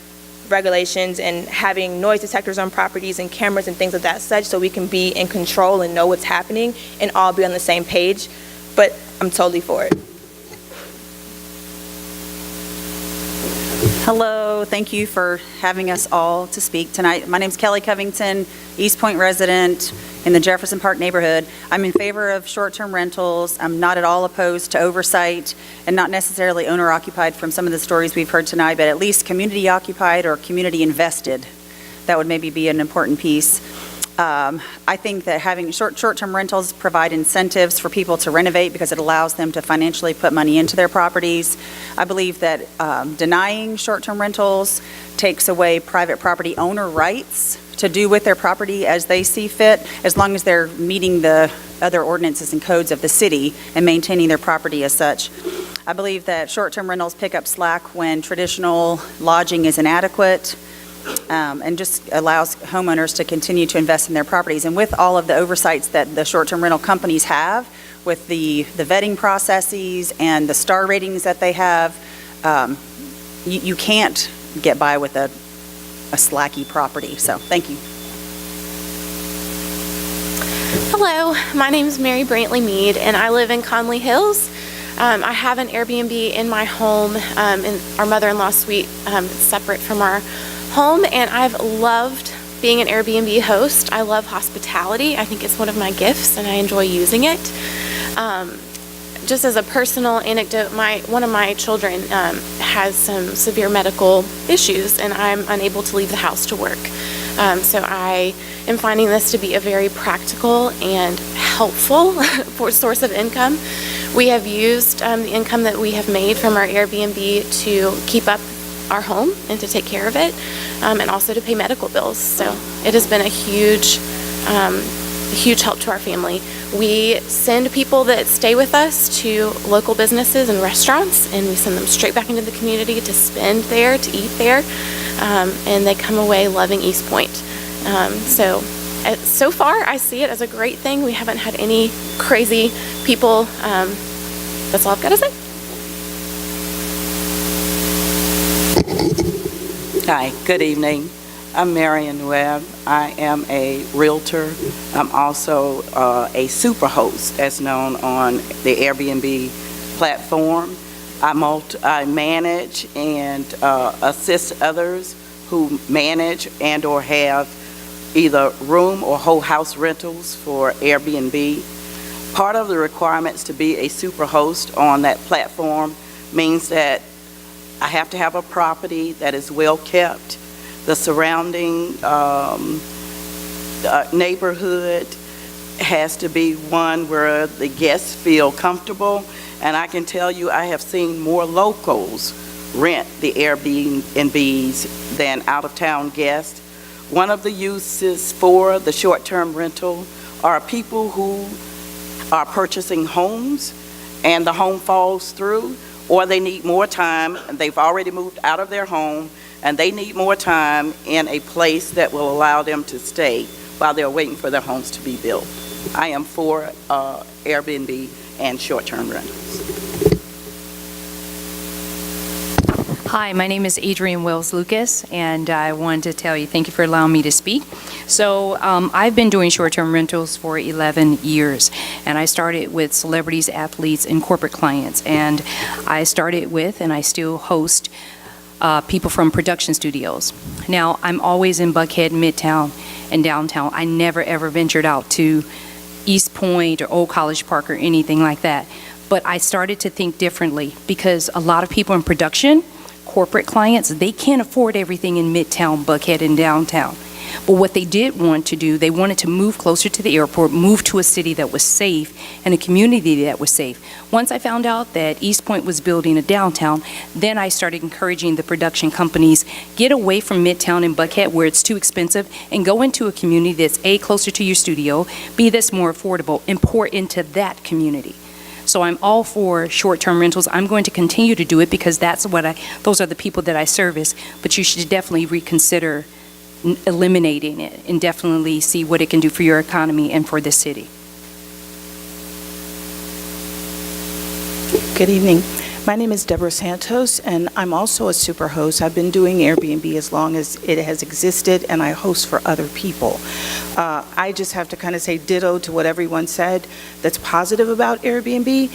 regulations and having noise detectors on properties and cameras and things of that such so we can be in control and know what's happening and all be on the same page. But I'm totally for it. Hello, thank you for having us all to speak tonight. My name is Kelly Covington, East Point resident in the Jefferson Park neighborhood. I'm in favor of short-term rentals. I'm not at all opposed to oversight and not necessarily owner-occupied from some of the stories we've heard tonight, but at least community-occupied or community-invested. That would maybe be an important piece. I think that having short-term rentals provide incentives for people to renovate because it allows them to financially put money into their properties. I believe that denying short-term rentals takes away private property owner rights to do with their property as they see fit, as long as they're meeting the other ordinances and codes of the city and maintaining their property as such. I believe that short-term rentals pick up slack when traditional lodging is inadequate. And just allows homeowners to continue to invest in their properties. And with all of the oversights that the short-term rental companies have, with the vetting processes and the star ratings that they have, you can't get by with a slacky property. So, thank you. Hello, my name is Mary Brantley Mead, and I live in Conley Hills. I have an Airbnb in my home, in our mother-in-law suite, separate from our home, and I've loved being an Airbnb host. I love hospitality. I think it's one of my gifts, and I enjoy using it. Just as a personal anecdote, one of my children has some severe medical issues, and I'm unable to leave the house to work. So I am finding this to be a very practical and helpful source of income. We have used the income that we have made from our Airbnb to keep up our home and to take care of it, and also to pay medical bills. So it has been a huge help to our family. We send people that stay with us to local businesses and restaurants, and we send them straight back into the community to spend there, to eat there, and they come away loving East Point. So far, I see it as a great thing. We haven't had any crazy people. That's all I've got to say. Hi, good evening. I'm Marion Webb. I am a realtor. I'm also a super host, as known on the Airbnb platform. I manage and assist others who manage and/or have either room or whole house rentals for Airbnb. Part of the requirements to be a super host on that platform means that I have to have a property that is well kept. The surrounding neighborhood has to be one where the guests feel comfortable. And I can tell you, I have seen more locals rent the Airbnbs than out-of-town guests. One of the uses for the short-term rental are people who are purchasing homes and the home falls through, or they need more time, and they've already moved out of their home, and they need more time in a place that will allow them to stay while they're waiting for their homes to be built. I am for Airbnb and short-term rentals. Hi, my name is Adrienne Wells Lucas, and I wanted to tell you thank you for allowing me to speak. So I've been doing short-term rentals for 11 years, and I started with celebrities, athletes, and corporate clients. And I started with, and I still host, people from production studios. Now, I'm always in Buckhead, Midtown, and downtown. I never, ever ventured out to East Point or Old College Park or anything like that. But I started to think differently because a lot of people in production, corporate clients, they can't afford everything in Midtown, Buckhead, and downtown. But what they did want to do, they wanted to move closer to the airport, move to a city that was safe and a community that was safe. Once I found out that East Point was building a downtown, then I started encouraging the production companies, get away from Midtown and Buckhead where it's too expensive and go into a community that's A, closer to your studio, B, that's more affordable, and pour into that community. So I'm all for short-term rentals. I'm going to continue to do it because those are the people that I service. But you should definitely reconsider eliminating it and definitely see what it can do for your economy and for this city. Good evening. My name is Deborah Santos, and I'm also a super host. I've been doing Airbnb as long as it has existed, and I host for other people. I just have to kind of say ditto to what everyone said that's positive about Airbnb.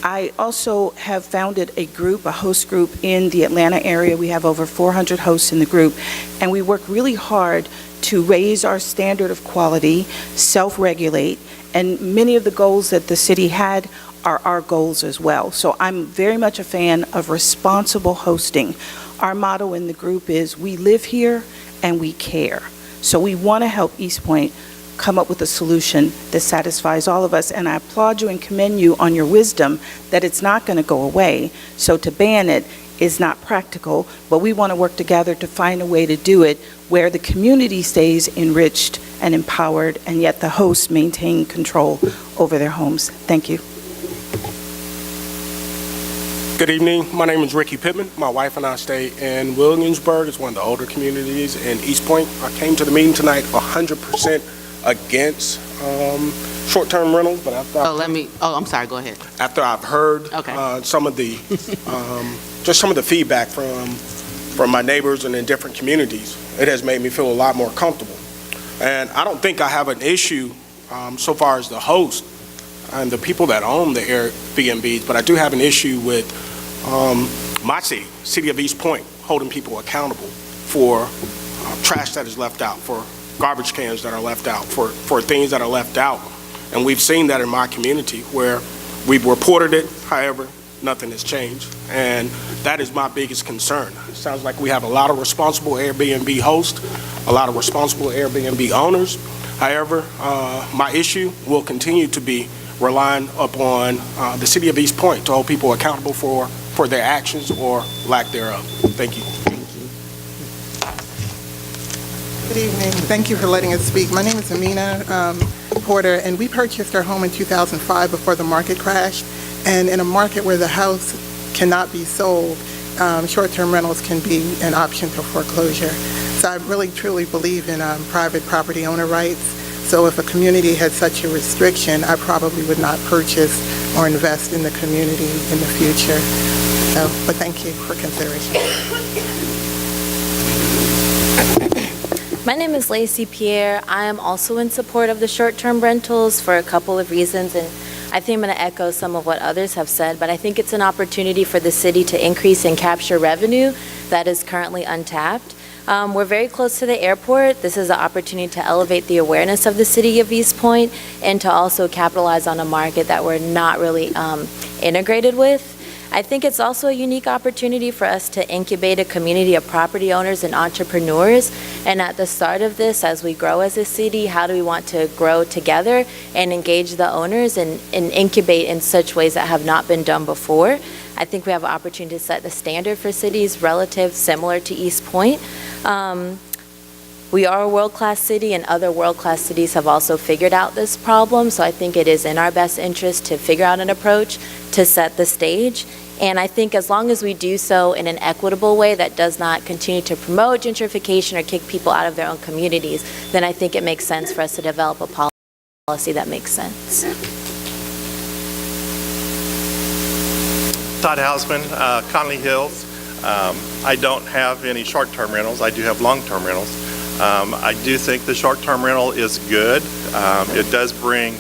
I also have founded a group, a host group in the Atlanta area. We have over 400 hosts in the group, and we work really hard to raise our standard of quality, self-regulate, and many of the goals that the city had are our goals as well. So I'm very much a fan of responsible hosting. Our motto in the group is we live here and we care. So we want to help East Point come up with a solution that satisfies all of us. And I applaud you and commend you on your wisdom that it's not going to go away. So to ban it is not practical, but we want to work together to find a way to do it where the community stays enriched and empowered, and yet the hosts maintain control over their homes. Thank you. Good evening. My name is Ricky Pittman. My wife and I stay in Williamsburg. It's one of the older communities in East Point. I came to the meeting tonight 100% against short-term rentals, but after I'm sorry, go ahead. After I've heard some of the just some of the feedback from my neighbors and in different communities, it has made me feel a lot more comfortable. And I don't think I have an issue so far as the host and the people that own the Airbnbs, but I do have an issue with my city of East Point, holding people accountable for trash that is left out, for garbage cans that are left out, for things that are left out. And we've seen that in my community where we've reported it, however, nothing has changed. And that is my biggest concern. It sounds like we have a lot of responsible Airbnb hosts, a lot of responsible Airbnb owners. However, my issue will continue to be relying upon the city of East Point to hold people accountable for their actions or lack thereof. Thank you. Good evening. Thank you for letting us speak. My name is Amina Porter, and we purchased our home in 2005 before the market crashed. And in a market where the house cannot be sold, short-term rentals can be an option for foreclosure. So I really truly believe in private property owner rights. So if a community had such a restriction, I probably would not purchase or invest in the community in the future. So, but thank you for consideration. My name is Lacey Pierre. I am also in support of the short-term rentals for a couple of reasons, and I think I'm going to echo some of what others have said, but I think it's an opportunity for the city to increase and capture revenue that is currently untapped. We're very close to the airport. This is an opportunity to elevate the awareness of the city of East Point and to also capitalize on a market that we're not really integrated with. I think it's also a unique opportunity for us to incubate a community of property owners and entrepreneurs. And at the start of this, as we grow as a city, how do we want to grow together and engage the owners and incubate in such ways that have not been done before? I think we have an opportunity to set the standard for cities relative similar to East Point. We are a world-class city, and other world-class cities have also figured out this problem, so I think it is in our best interest to figure out an approach to set the stage. And I think as long as we do so in an equitable way that does not continue to promote gentrification or kick people out of their own communities, then I think it makes sense for us to develop a policy that makes sense. Todd Hausman, Conley Hills. I don't have any short-term rentals. I do have long-term rentals. I do think the short-term rental is good. It does bring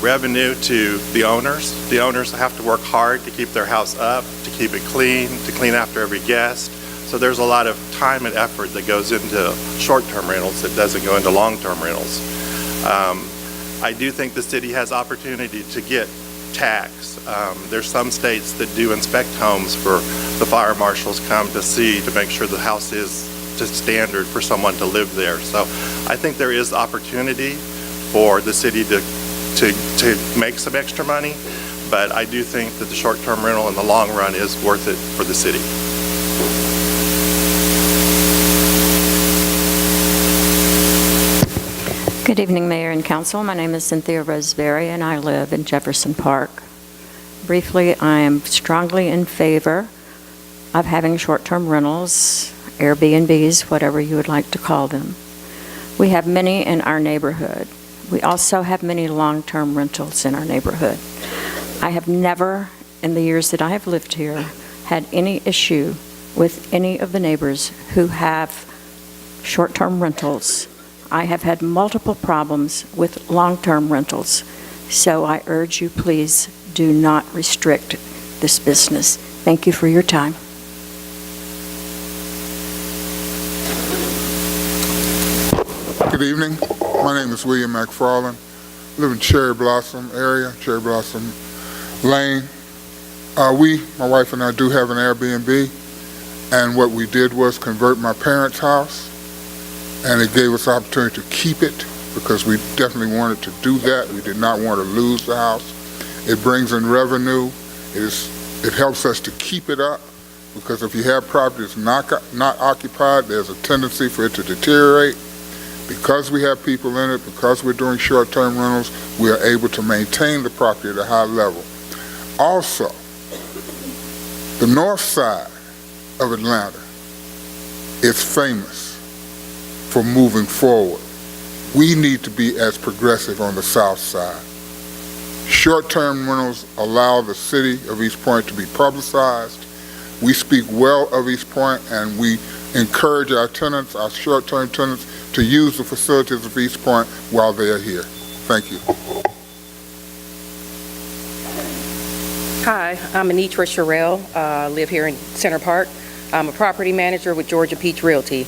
revenue to the owners. The owners have to work hard to keep their house up, to keep it clean, to clean after every guest. So there's a lot of time and effort that goes into short-term rentals that doesn't go into long-term rentals. I do think the city has opportunity to get tax. There's some states that do inspect homes for the fire marshals come to see to make sure the house is to standard for someone to live there. So I think there is opportunity for the city to make some extra money, but I do think that the short-term rental in the long run is worth it for the city. Good evening, Mayor and Council. My name is Cynthia Roseberry, and I live in Jefferson Park. Briefly, I am strongly in favor of having short-term rentals, Airbnbs, whatever you would like to call them. We have many in our neighborhood. We also have many long-term rentals in our neighborhood. I have never, in the years that I have lived here, had any issue with any of the neighbors who have short-term rentals. I have had multiple problems with long-term rentals, so I urge you, please do not restrict this business. Thank you for your time. Good evening. My name is William McFarland. I live in Cherry Blossom area, Cherry Blossom Lane. My wife and I do have an Airbnb, and what we did was convert my parents' house, and it gave us the opportunity to keep it because we definitely wanted to do that. We did not want to lose the house. It brings in revenue. It helps us to keep it up because if you have property that's not occupied, there's a tendency for it to deteriorate. Because we have people in it, because we're doing short-term rentals, we are able to maintain the property at a high level. Also, the north side of Atlanta is famous for moving forward. We need to be as progressive on the south side. Short-term rentals allow the city of East Point to be publicized. We speak well of East Point, and we encourage our tenants, our short-term tenants, to use the facilities of East Point while they are here. Thank you. Hi, I'm Anitra Sherrill. I live here in Center Park. I'm a property manager with Georgia Peach Realty.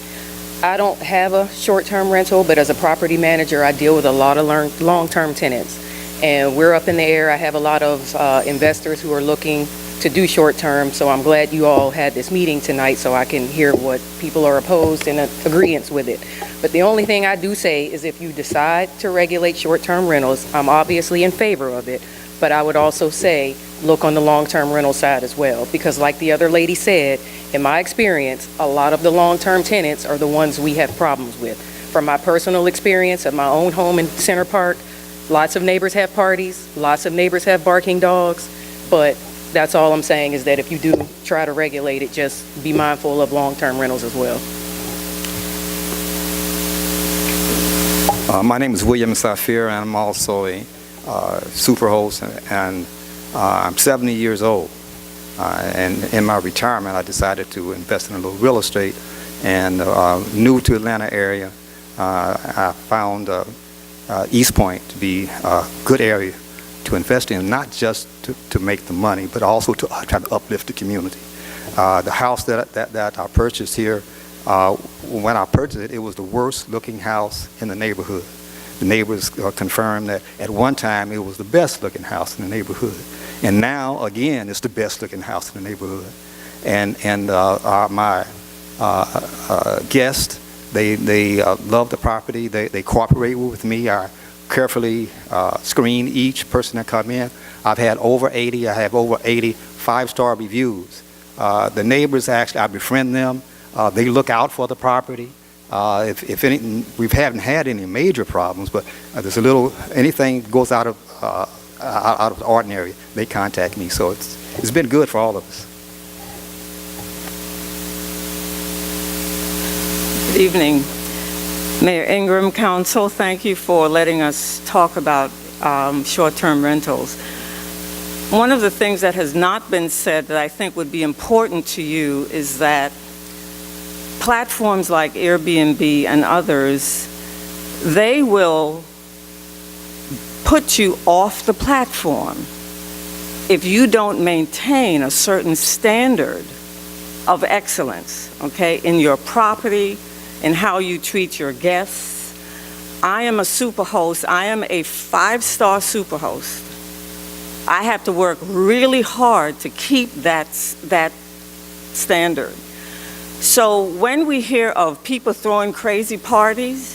I don't have a short-term rental, but as a property manager, I deal with a lot of long-term tenants. And we're up in the air. I have a lot of investors who are looking to do short-term, so I'm glad you all had this meeting tonight so I can hear what people are opposed and agreeance with it. But the only thing I do say is if you decide to regulate short-term rentals, I'm obviously in favor of it, but I would also say look on the long-term rental side as well, because like the other lady said, in my experience, a lot of the long-term tenants are the ones we have problems with. From my personal experience of my own home in Center Park, lots of neighbors have parties, lots of neighbors have barking dogs, but that's all I'm saying is that if you do try to regulate it, just be mindful of long-term rentals as well. My name is William Safir, and I'm also a super host, and I'm 70 years old. And in my retirement, I decided to invest in a little real estate. And new to Atlanta area, I found East Point to be a good area to invest in, not just to make the money, but also to try to uplift the community. The house that I purchased here When I purchased it, it was the worst looking house in the neighborhood. The neighbors confirmed that at one time it was the best looking house in the neighborhood. And now, again, it's the best looking house in the neighborhood. And my guests, they love the property. They cooperate with me. I carefully screen each person that come in. I have over 80 5-star reviews. The neighbors, actually, I befriend them. They look out for the property. If any, we haven't had any major problems, but there's anything goes out of the ordinary, they contact me. So it's been good for all of us. Good evening, Mayor Ingram, Council. Thank you for letting us talk about short-term rentals. One of the things that has not been said that I think would be important to you is that platforms like Airbnb and others, they will put you off the platform if you don't maintain a certain standard of excellence, okay, in your property, in how you treat your guests. I am a superhost. I am a 5-star superhost. I have to work really hard to keep that standard. So when we hear of people throwing crazy parties,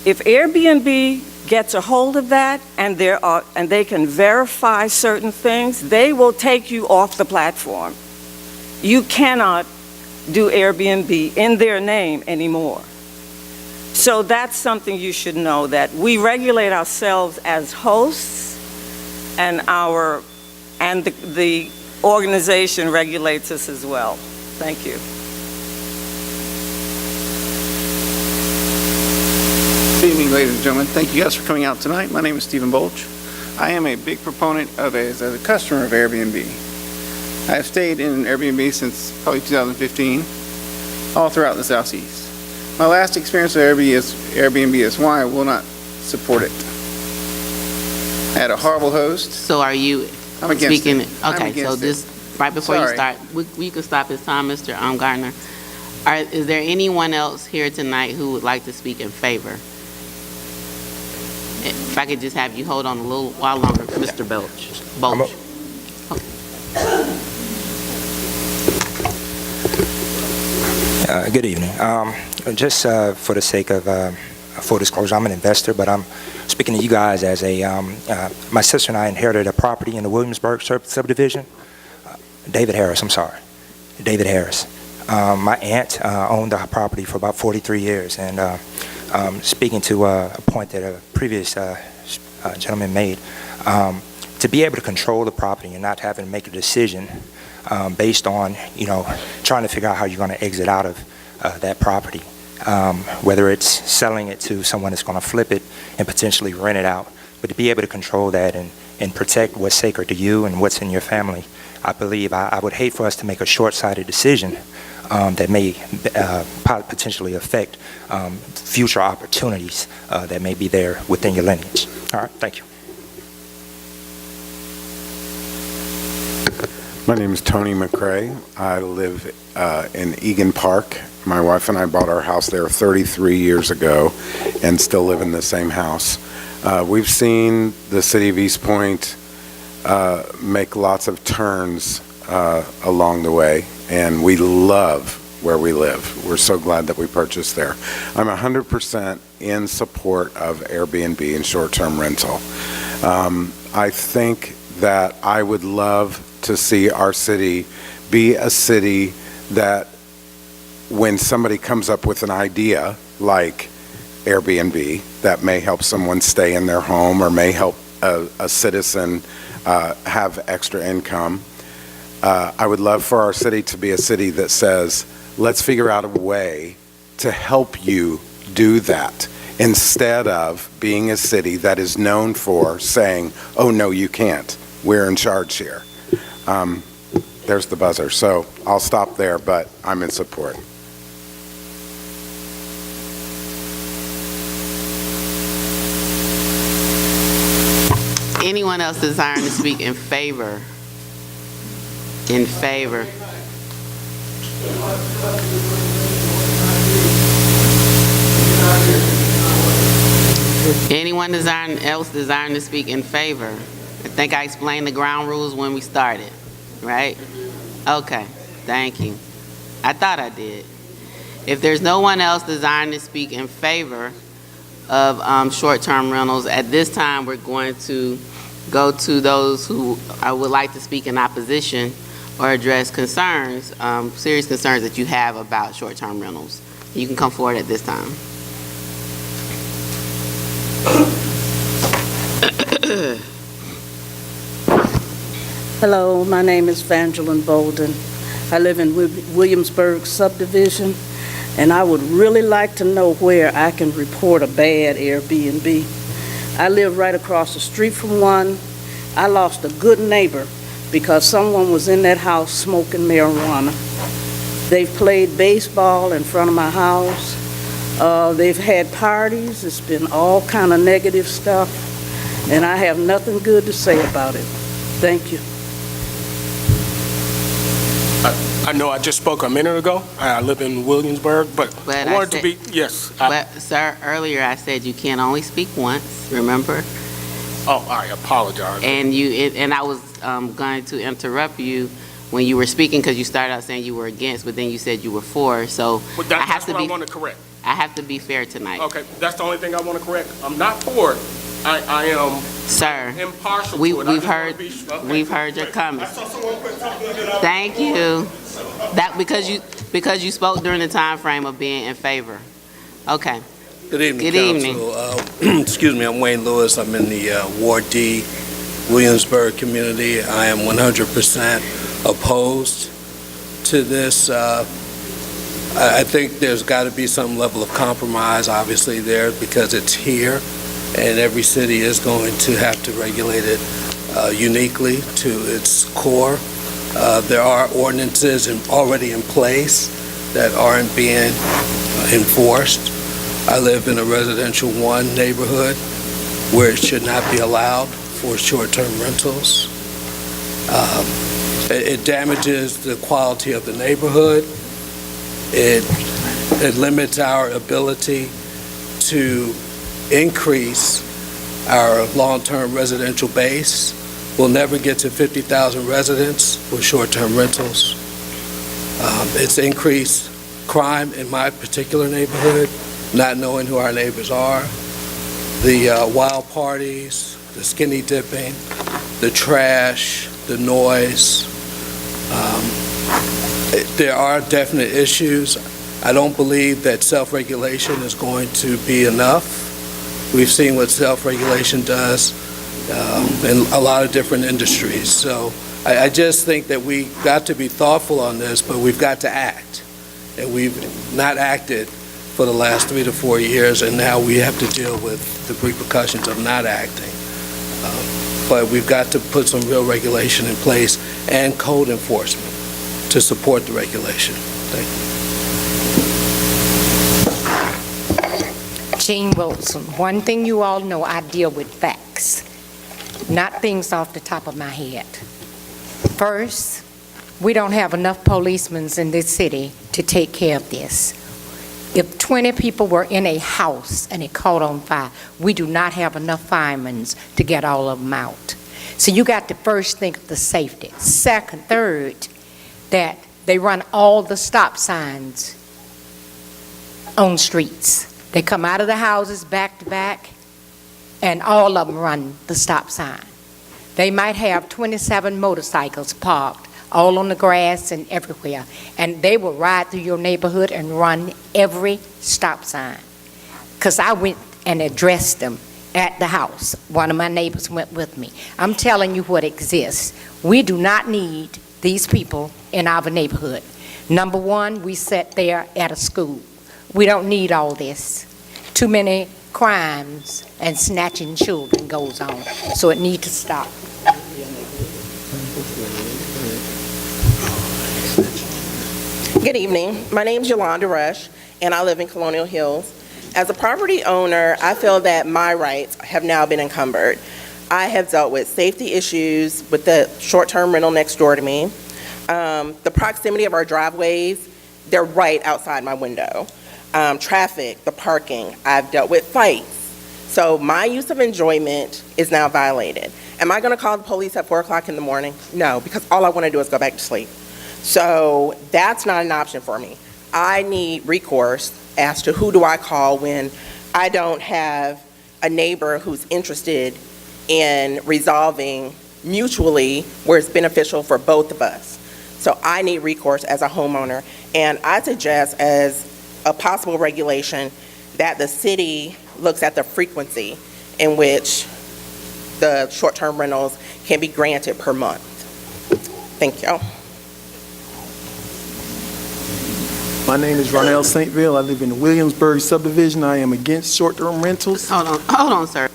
if Airbnb gets a hold of that and they can verify certain things, they will take you off the platform. You cannot do Airbnb in their name anymore. So that's something you should know, that we regulate ourselves as hosts, and the organization regulates us as well. Thank you. Good evening, ladies and gentlemen. Thank you guys for coming out tonight. My name is Stephen Bolch. I am a big proponent as a customer of Airbnb. I have stayed in Airbnb since probably 2015, all throughout the Southeast. My last experience with Airbnb is why I will not support it. I had a horrible host. So are you I'm against speaking? it. I'm Okay, against so this right before Sorry. you start, you can stop this time, Mr. Gardner. Is there anyone else here tonight who would like to speak in favor? If I could just have you hold on a little while longer, Mr. Bolch. Good evening. Just for the sake of full disclosure, I'm an investor, but I'm speaking to you guys as my sister and I inherited a property in the Williamsburg subdivision. David Harris. My aunt owned the property for about 43 years, and speaking to a point that a previous gentleman made, to be able to control the property and not having to make a decision based on, trying to figure out how you're going to exit out of that property, whether it's selling it to someone that's going to flip it and potentially rent it out, but to be able to control that and protect what's sacred to you and what's in your family. I believe I would hate for us to make a short-sighted decision that may potentially affect future opportunities that may be there within your lineage. All right, thank you. My name is Tony McCrae. I live in Egan Park. My wife and I bought our house there 33 years ago and still live in the same house. We've seen the city of East Point make lots of turns along the way, and we love where we live. We're so glad that we purchased there. I'm 100% in support of Airbnb and short-term rental. I think that I would love to see our city be a city that when somebody comes up with an idea like Airbnb that may help someone stay in their home or may help a citizen have extra income, I would love for our city to be a city that says, let's figure out a way to help you do that, instead of being a city that is known for saying, oh no, you can't, we're in charge here. There's the buzzer. So I'll stop there, but I'm in support. Anyone else desiring to speak in favor? In favor. anyone else desiring to speak in favor? I think I explained the ground rules when we started, right? Okay, thank you. I thought I did. If there's no one else desiring to speak in favor of short-term rentals, at this time, we're going to go to those who would like to speak in opposition or address concerns, serious concerns that you have about short-term rentals. You can come forward at this time. Hello, my name is Vangeline Bolden. I live in Williamsburg subdivision, and I would really like to know where I can report a bad Airbnb. I live right across the street from one. I lost a good neighbor because someone was in that house smoking marijuana. They've played baseball in front of my house. They've had parties. It's been all kind of negative stuff, and I have nothing good to say about it. Thank you. I know I just spoke a minute ago. I live in Williamsburg, but I wanted to be, yes. But, sir, earlier I said you can only speak once, remember? Oh, I apologize. And I was going to interrupt you when you were speaking because you started out saying you were against, but then you said you were for, so that's what I want to correct. I have to be fair tonight. Okay, that's the only thing I want to correct. I'm not for it. I am impartial to it. We've heard your comments. Thank you. That because you spoke during the time frame of being in favor. Okay. Good evening, Good Council. Excuse me, I'm Wayne Lewis. I'm in the Ward D, Williamsburg community. I am 100% opposed to this. I think there's got to be some level of compromise, obviously, there because it's here, and every city is going to have to regulate it uniquely to its core. There are ordinances already in place that aren't being enforced. I live in a residential 1 neighborhood where it should not be allowed for short-term rentals. It damages the quality of the neighborhood. It limits our ability to increase our long-term residential base. We'll never get to 50,000 residents with short-term rentals. It's increased crime in my particular neighborhood, not knowing who our neighbors are. The wild parties, the skinny dipping, the trash, the noise. There are definite issues. I don't believe that self-regulation is going to be enough. We've seen what self-regulation does in a lot of different industries. So I just think that we got to be thoughtful on this, but we've got to act. And we've not acted for the last 3 to 4 years, and now we have to deal with the repercussions of not acting. But we've got to put some real regulation in place and code enforcement to support the regulation. Thank you. Jane Wilson, one thing you all know, I deal with facts, not things off the top of my head. First, we don't have enough policemen in this city to take care of this. If 20 people were in a house and it caught on fire, we do not have enough firemen to get all of them out. So you got to first think of the safety. Second, third, that they run all the stop signs on streets. They come out of the houses back to back, and all of them run the stop sign. They might have 27 motorcycles parked all on the grass and everywhere, and they will ride through your neighborhood and run every stop sign. Because I went and addressed them at the house. One of my neighbors went with me. I'm telling you what exists. We do not need these people in our neighborhood. Number one, we sit there at a school. We don't need all this. Too many crimes and snatching children goes on, so it needs to stop. Good evening. My name is Yolanda Rush, and I live in Colonial Hills. As a property owner, I feel that my rights have now been encumbered. I have dealt with safety issues with the short-term rental next door to me. The proximity of our driveways, they're right outside my window. Traffic, the parking, I've dealt with fights. So my use of enjoyment is now violated. Am I going to call the police at 4 o'clock in the morning? No, because all I want to do is go back to sleep. So that's not an option for me. I need recourse as to who do I call when I don't have a neighbor who's interested in resolving mutually where it's beneficial for both of us. So I need recourse as a homeowner, and I suggest as a possible regulation that the city looks at the frequency in which the short-term rentals can be granted per month. Thank you. My name is Ronell Saintville. I live in the Williamsburg subdivision. I am against short-term rentals. Hold on, sir.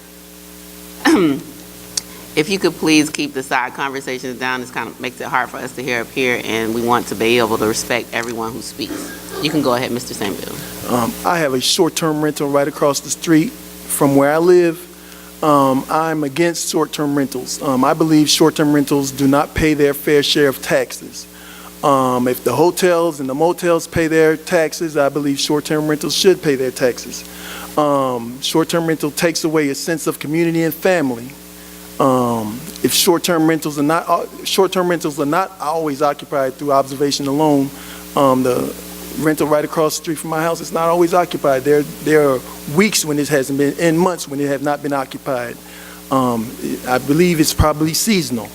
If you could please keep the side conversations down, this kind of makes it hard for us to hear up here, and we want to be able to respect everyone who speaks. You can go ahead, Mr. Saintville. I have a short-term rental right across the street from where I live. I'm against short-term rentals. I believe short-term rentals do not pay their fair share of taxes. If the hotels and the motels pay their taxes, I believe short-term rentals should pay their taxes. Short-term rental takes away a sense of community and family. If short-term rentals are not always occupied through observation alone, the rental right across the street from my house is not always occupied. There are weeks when it hasn't been, and months when it has not been occupied. I believe it's probably seasonal.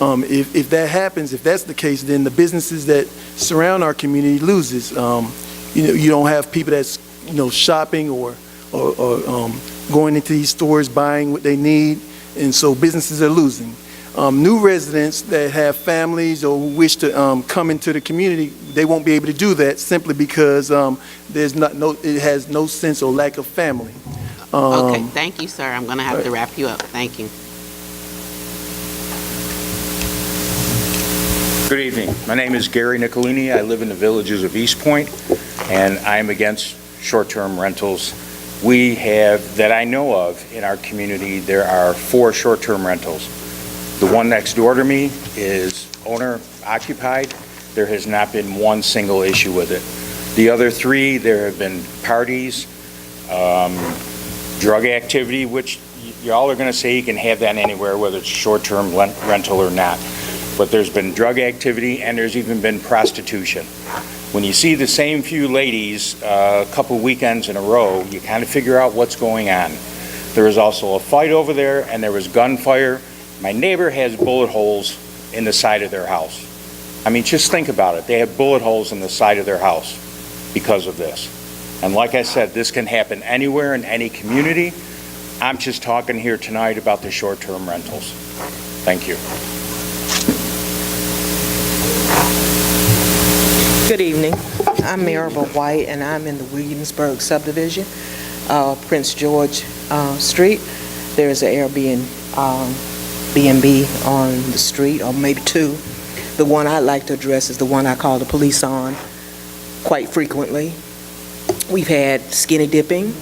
If that happens, if that's the case, then the businesses that surround our community loses. You don't have people that's shopping or going into these stores buying what they need, and so businesses are losing. New residents that have families or who wish to come into the community, they won't be able to do that simply because it has no sense or lack of family. Okay, thank you, sir. I'm going to have to wrap you up. Thank you. Good evening. My name is Gary Nicolini. I live in the villages of East Point, and I'm against short-term rentals. We have, that I know of in our community, there are 4 short-term rentals. The one next door to me is owner-occupied. There has not been one single issue with it. The other 3, there have been parties, drug activity, which y'all are going to say you can have that anywhere, whether it's short-term rental or not. But there's been drug activity, and there's even been prostitution. When you see the same few ladies a couple weekends in a row, you kind of figure out what's going on. There was also a fight over there, and there was gunfire. My neighbor has bullet holes in the side of their house. I mean, just think about it. They have bullet holes in the side of their house because of this. And like I said, this can happen anywhere in any community. I'm just talking here tonight about the short-term rentals. Thank you. Good evening. I'm Maribel White, and I'm in the Williamsburg subdivision, Prince George Street. There's an Airbnb on the street, or maybe 2. The one I'd like to address is the one I call the police on quite frequently. We've had skinny dipping.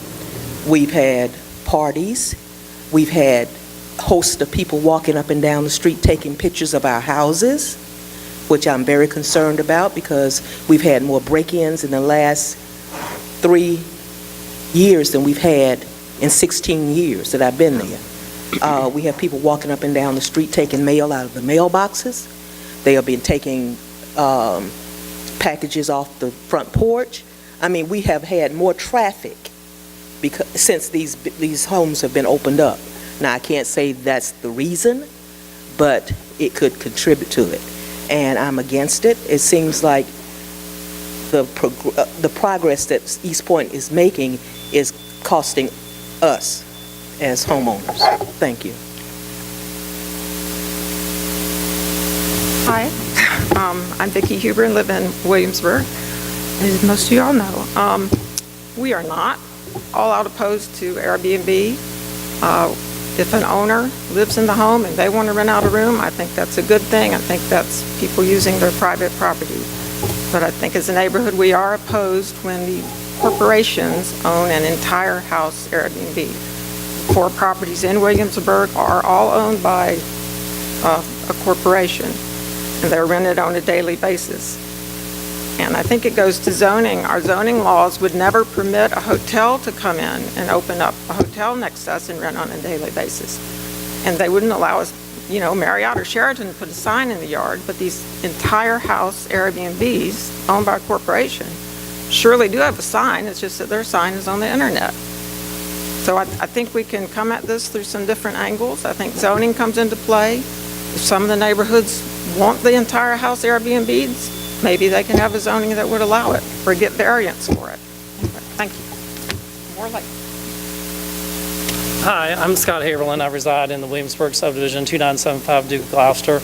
We've had parties. We've had hosts of people walking up and down the street taking pictures of our houses, which I'm very concerned about because we've had more break-ins in the last 3 years than we've had in 16 years that I've been there. We have people walking up and down the street taking mail out of the mailboxes. They have been taking packages off the front porch. I mean, we have had more traffic since these homes have been opened up. Now, I can't say that's the reason, but it could contribute to it. And I'm against it. It seems like the progress that East Point is making is costing us as homeowners. Thank you. Hi, I'm Vicki Huber and live in Williamsburg. As most of you all know, we are not all out opposed to Airbnb. If an owner lives in the home and they want to rent out a room, I think that's a good thing. I think that's people using their private property. But I think as a neighborhood, we are opposed when the corporations own an entire house Airbnb. 4 properties in Williamsburg are all owned by a corporation, and they're rented on a daily basis. And I think it goes to zoning. Our zoning laws would never permit a hotel to come in and open up a hotel next to us and rent on a daily basis. And they wouldn't allow us, Marriott or Sheraton to put a sign in the yard, but these entire house Airbnbs owned by a corporation surely do have a sign. It's just that their sign is on the internet. So I think we can come at this through some different angles. I think zoning comes into play. If some of the neighborhoods want the entire house Airbnbs, maybe they can have a zoning that would allow it or get variance for it. Thank you. More like. Hi, I'm Scott Haverland. I reside in the Williamsburg subdivision, 2975 Duke Gloucester.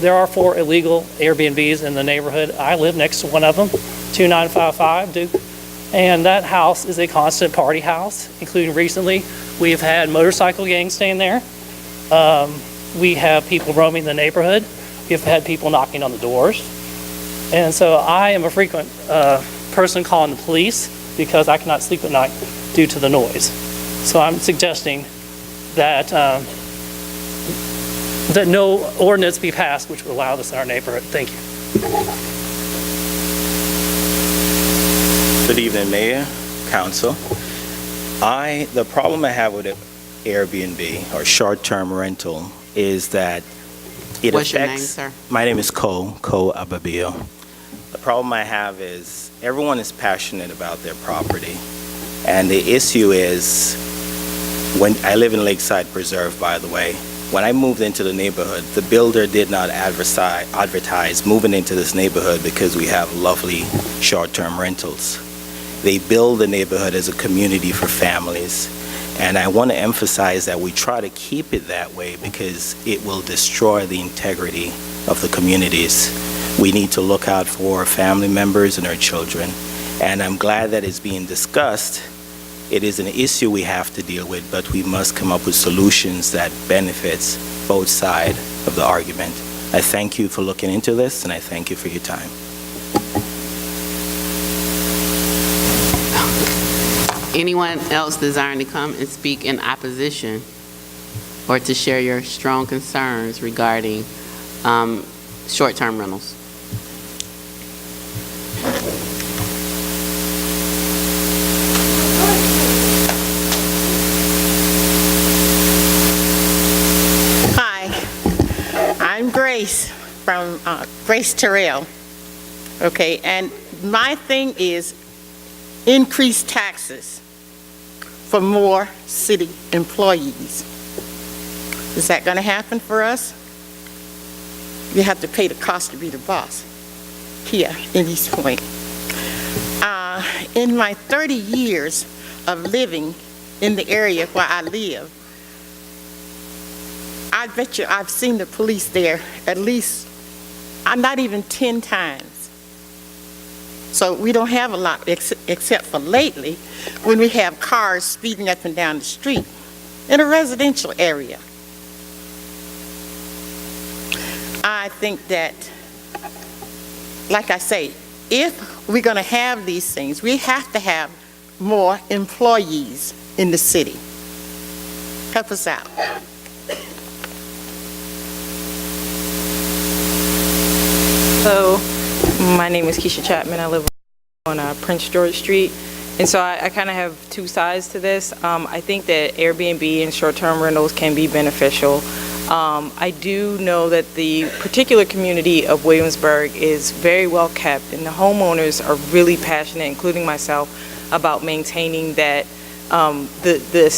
There are 4 illegal Airbnbs in the neighborhood. I live next to one of them, 2955 Duke. And that house is a constant party house, including recently we've had motorcycle gangs staying there. We have people roaming the neighborhood. We've had people knocking on the doors. And so I am a frequent person calling the police because I cannot sleep at night due to the noise. So I'm suggesting that that no ordinance be passed which would allow this in our neighborhood. Thank you. Good evening, Mayor, Council. The problem I have with Airbnb or short-term rental is that it What's affects. your name, sir? My name is Ko Ababio. The problem I have is everyone is passionate about their property, and the issue is when I live in Lakeside Preserve, by the way. When I moved into the neighborhood, the builder did not advertise moving into this neighborhood because we have lovely short-term rentals. They build the neighborhood as a community for families. And I want to emphasize that we try to keep it that way because it will destroy the integrity of the communities. We need to look out for our family members and our children. And I'm glad that it's being discussed. It is an issue we have to deal with, but we must come up with solutions that benefits both sides of the argument. I thank you for looking into this, and I thank you for your time. Anyone else desiring to come and speak in opposition or to share your strong concerns regarding short-term rentals? I'm Grace from Grace Terrell. Okay, and my thing is increased taxes for more city employees. Is that going to happen for us? You have to pay the cost to be the boss here in East Point. In my 30 years of living in the area where I live, I bet you I've seen the police there at least, not even 10 times. So we don't have a lot except for lately when we have cars speeding up and down the street in a residential area. I think that, like I say, if we're going to have these things, we have to have more employees in the city. Help us out. So, my name is Keisha Chapman. I live on Prince George Street. And so I kind of have two sides to this. I think that Airbnb and short-term rentals can be beneficial. I do know that the particular community of Williamsburg is very well kept, and the homeowners are really passionate, including myself, about maintaining that the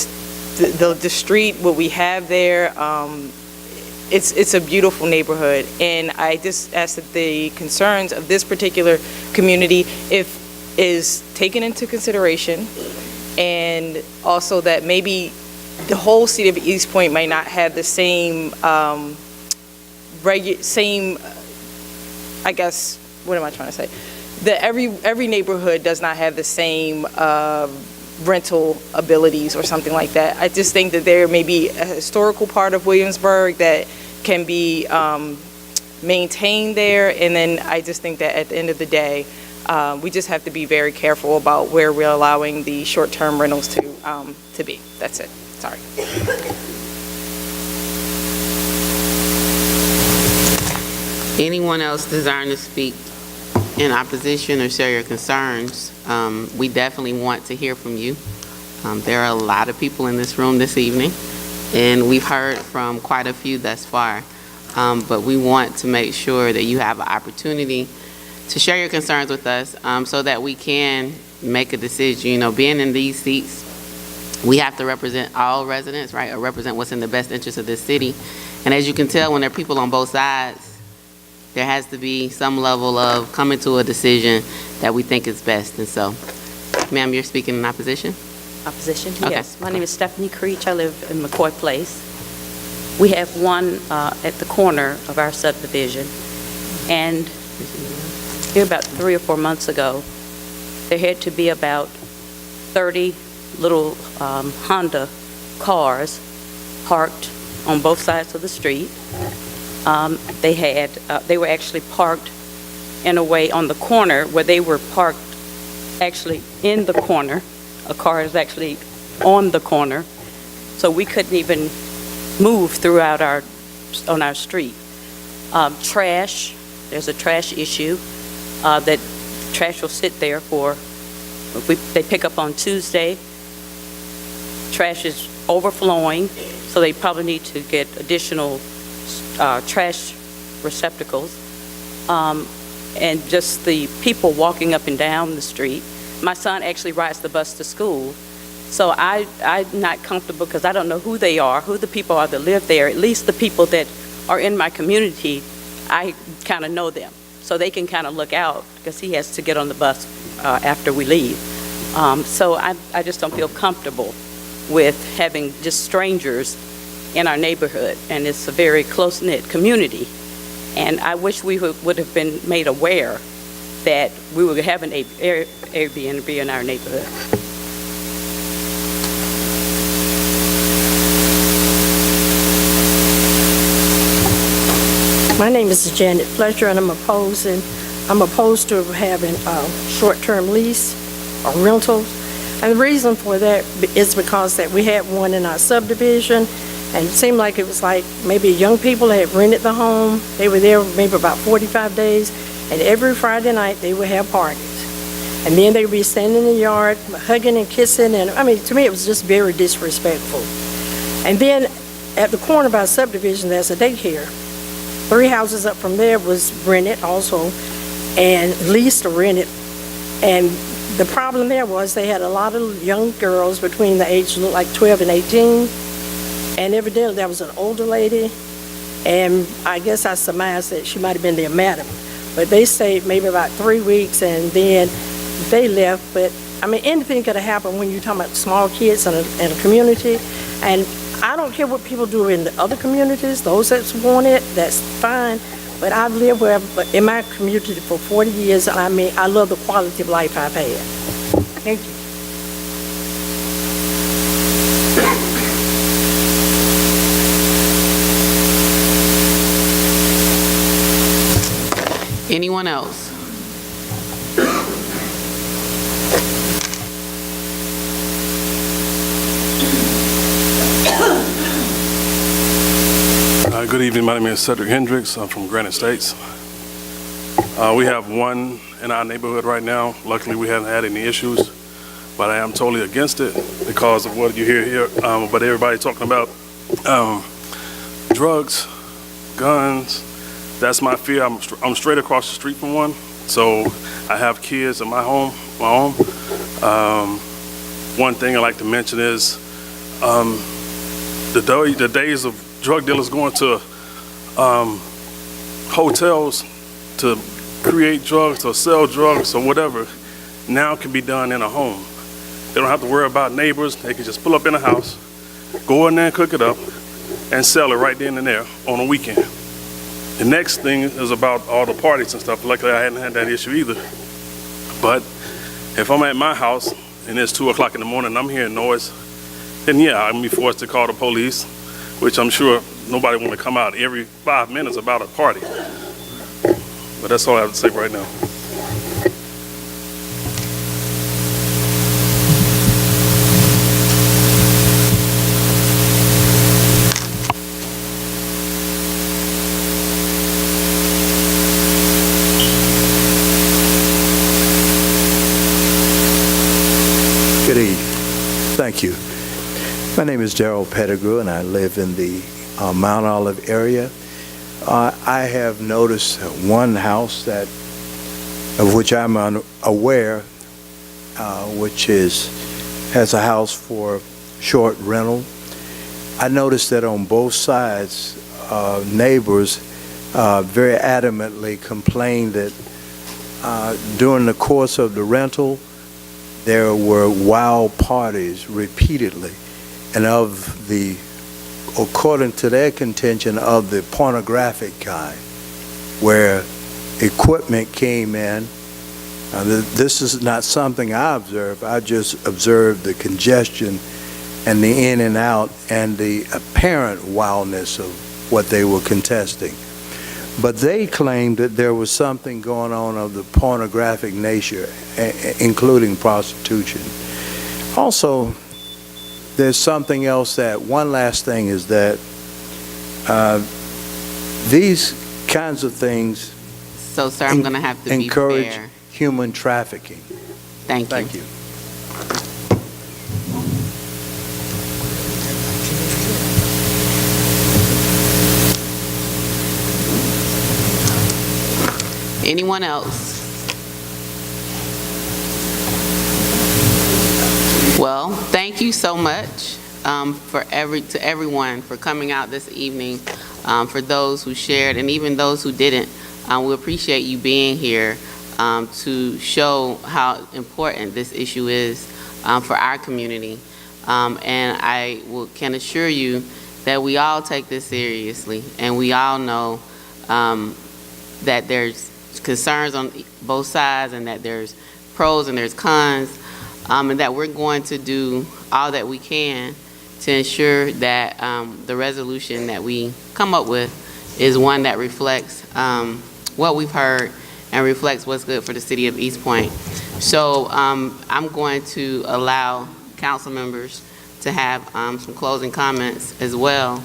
street, what we have there, it's a beautiful neighborhood. And I just ask that the concerns of this particular community is taken into consideration, and also that maybe the whole city of East Point might not have the same, I guess, what am I trying to say? That every neighborhood does not have the same rental abilities or something like that. I just think that there may be a historical part of Williamsburg that can be maintained there, and then I just think that at the end of the day, we just have to be very careful about where we're allowing the short-term rentals to be. That's it. Sorry. Anyone else desiring to speak in opposition or share your concerns, we definitely want to hear from you. There are a lot of people in this room this evening, and we've heard from quite a few thus far. But we want to make sure that you have an opportunity to share your concerns with us, so that we can make a decision. You know, being in these seats, we have to represent all residents, right, or represent what's in the best interest of this city. And as you can tell, when there are people on both sides, there has to be some level of coming to a decision that we think is best. And so, ma'am, you're speaking in opposition? Opposition, Okay. yes. My name is Stephanie Creech. I live in McCoy Place. We have one at the corner of our subdivision, and here about 3 or 4 months ago, there had to be about 30 little Honda cars parked on both sides of the street. They were actually parked in a way on the corner where they were parked actually in the corner. A car is actually on the corner, so we couldn't even move throughout on our street. Trash, there's a trash issue that trash will sit there they pick up on Tuesday. Trash is overflowing, so they probably need to get additional trash receptacles. And just the people walking up and down the street. My son actually rides the bus to school, so I'm not comfortable because I don't know who they are, who the people are that live there. At least the people that are in my community, I kind of know them, so they can kind of look out because he has to get on the bus after we leave. So I just don't feel comfortable with having just strangers in our neighborhood, and it's a very close-knit community. And I wish we would have been made aware that we were having an Airbnb in our neighborhood. My name is Janet Fletcher, and I'm opposed to having a short-term lease or rentals. And the reason for that is because that we had one in our subdivision, and it seemed like it was like maybe young people had rented the home. They were there maybe about 45 days, and every Friday night they would have parties. And then they would be standing in the yard, hugging and kissing, and I mean, to me it was just very disrespectful. And then at the corner of our subdivision, there's a daycare. 3 houses up from there was rented also, and leased or rented. And the problem there was they had a lot of young girls between the age of like 12 and 18. And evidently there was an older lady, and I guess I surmised that she might have been their madam. But they stayed maybe about 3 weeks, and then they left. But I mean, anything could have happened when you're talking about small kids in a community. And I don't care what people do in the other communities. Those that want it, that's fine. But I've lived in my community for 40 years, and I mean, I love the quality of life I've had. Thank you. Anyone else? Good evening. My name is Cedric Hendricks. I'm from Granite States. We have one in our neighborhood right now. Luckily, we haven't had any issues, but I am totally against it because of what you hear here. But everybody talking about drugs, guns. That's my fear. I'm straight across the street from one, so I have kids in my home. One thing I like to mention is the days of drug dealers going to hotels to create drugs or sell drugs or whatever now can be done in a home. They don't have to worry about neighbors. They can just pull up in a house, go in there and cook it up, and sell it right then and there on a weekend. The next thing is about all the parties and stuff. Luckily, I hadn't had that issue either. But if I'm at my house and it's 2 o'clock in the morning and I'm hearing noise, then yeah, I'm be forced to call the police, which I'm sure nobody want to come out every 5 minutes about a party. But that's all I have to say right now. Good evening. Thank you. My name is Gerald Pettigrew, and I live in the Mount Olive area. I have noticed one house of which I'm unaware, which has a house for short rental. I noticed that on both sides, neighbors very adamantly complained that during the course of the rental, there were wild parties repeatedly, and according to their contention, of the pornographic kind, where equipment came in. This is not something I observed. I just observed the congestion and the in and out and the apparent wildness of what they were contesting. But they claimed that there was something going on of the pornographic nature, including prostitution. Also, there's something else one last thing is that these kinds of things So, sir, I'm going to have to be encourage fair. human trafficking. Thank you. Thank you. Anyone else? Well, thank you so much to everyone for coming out this evening. For those who shared and even those who didn't, we appreciate you being here to show how important this issue is for our community. And I can assure you that we all take this seriously, and we all know that there's concerns on both sides, and that there's pros and there's cons, and that we're going to do all that we can to ensure that the resolution that we come up with is one that reflects what we've heard and reflects what's good for the city of East Point. So I'm going to allow council members to have some closing comments as well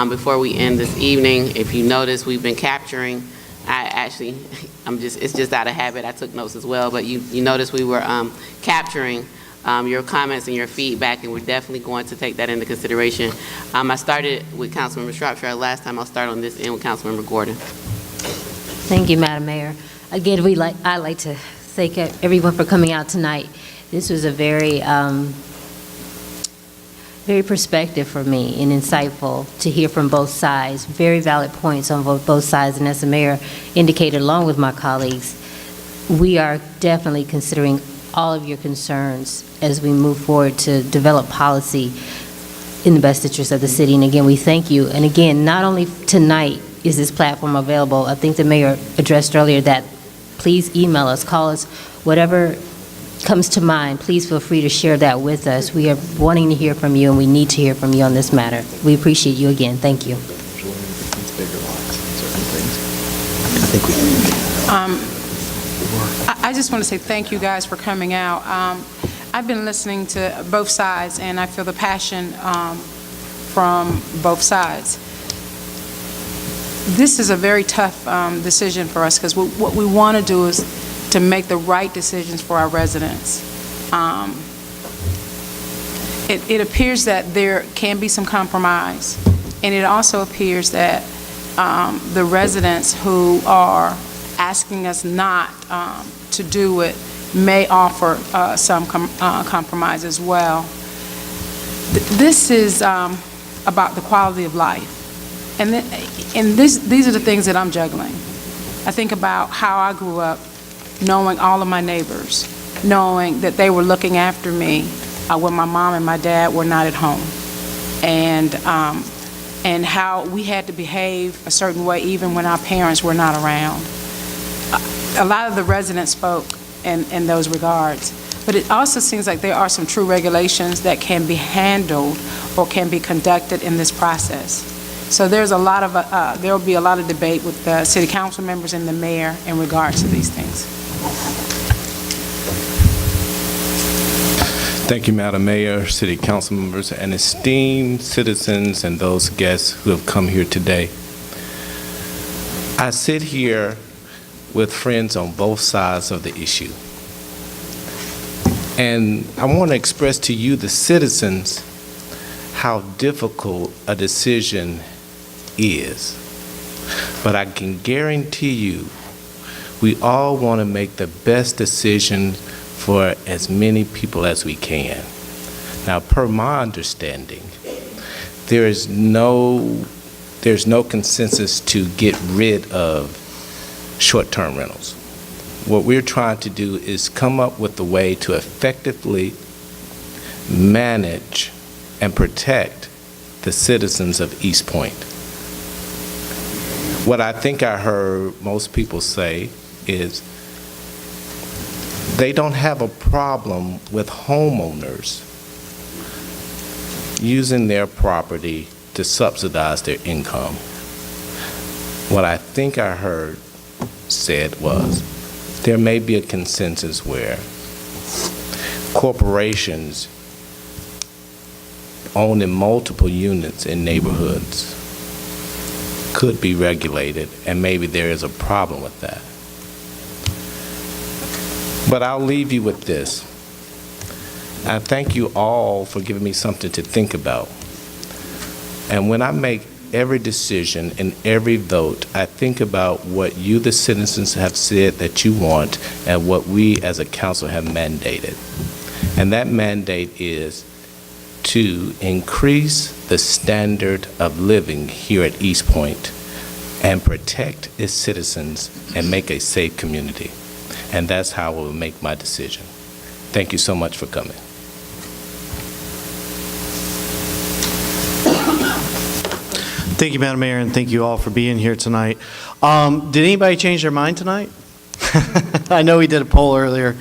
before we end this evening. If you notice, we've been capturing. It's just out of habit. I took notes as well, but you notice we were capturing your comments and your feedback, and we're definitely going to take that into consideration. I started with Councilmember Shropshire last time. I'll start on this end with Councilmember Gordon. Thank you, Madam Mayor. Again, I'd like to thank everyone for coming out tonight. This was a very perspective for me and insightful to hear from both sides. Very valid points on both sides, and as the mayor indicated, along with my colleagues, we are definitely considering all of your concerns as we move forward to develop policy in the best interest of the city. And again, we thank you. And again, not only tonight is this platform available, I think the mayor addressed earlier that please email us, call us, whatever comes to mind, please feel free to share that with us. We are wanting to hear from you, and we need to hear from you on this matter. We appreciate you again. Thank you. I just want to say thank you guys for coming out. I've been listening to both sides, and I feel the passion from both sides. This is a very tough decision for us, because what we want to do is to make the right decisions for our residents. It appears that there can be some compromise, and it also appears that the residents who are asking us not to do it may offer some compromise as well. This is about the quality of life, and these are the things that I'm juggling. I think about how I grew up, knowing all of my neighbors, knowing that they were looking after me when my mom and my dad were not at home, and how we had to behave a certain way even when our parents were not around. A lot of the residents spoke in those regards, but it also seems like there are some true regulations that can be handled or can be conducted in this process. So there's a lot of there will be a lot of debate with the city council members and the mayor in regards to these things. Thank you, Madam Mayor, City Council members, and esteemed citizens and those guests who have come here today. I sit here with friends on both sides of the issue. And I want to express to you, the citizens, how difficult a decision is. But I can guarantee you, we all want to make the best decision for as many people as we can. Now, per my understanding, there's no consensus to get rid of short-term rentals. What we're trying to do is come up with a way to effectively manage and protect the citizens of East Point. What I think I heard most people say is they don't have a problem with homeowners using their property to subsidize their income. What I think I heard said was there may be a consensus where corporations owning multiple units in neighborhoods could be regulated, and maybe there is a problem with that. But I'll leave you with this. I thank you all for giving me something to think about. And when I make every decision and every vote, I think about what you, the citizens, have said that you want and what we as a council have mandated. And that mandate is to increase the standard of living here at East Point and protect its citizens and make a safe community. And that's how I will make my decision. Thank you so much for coming. Thank you, Madam Mayor, and thank you all for being here tonight. Did anybody change their mind tonight? I know we did a poll earlier.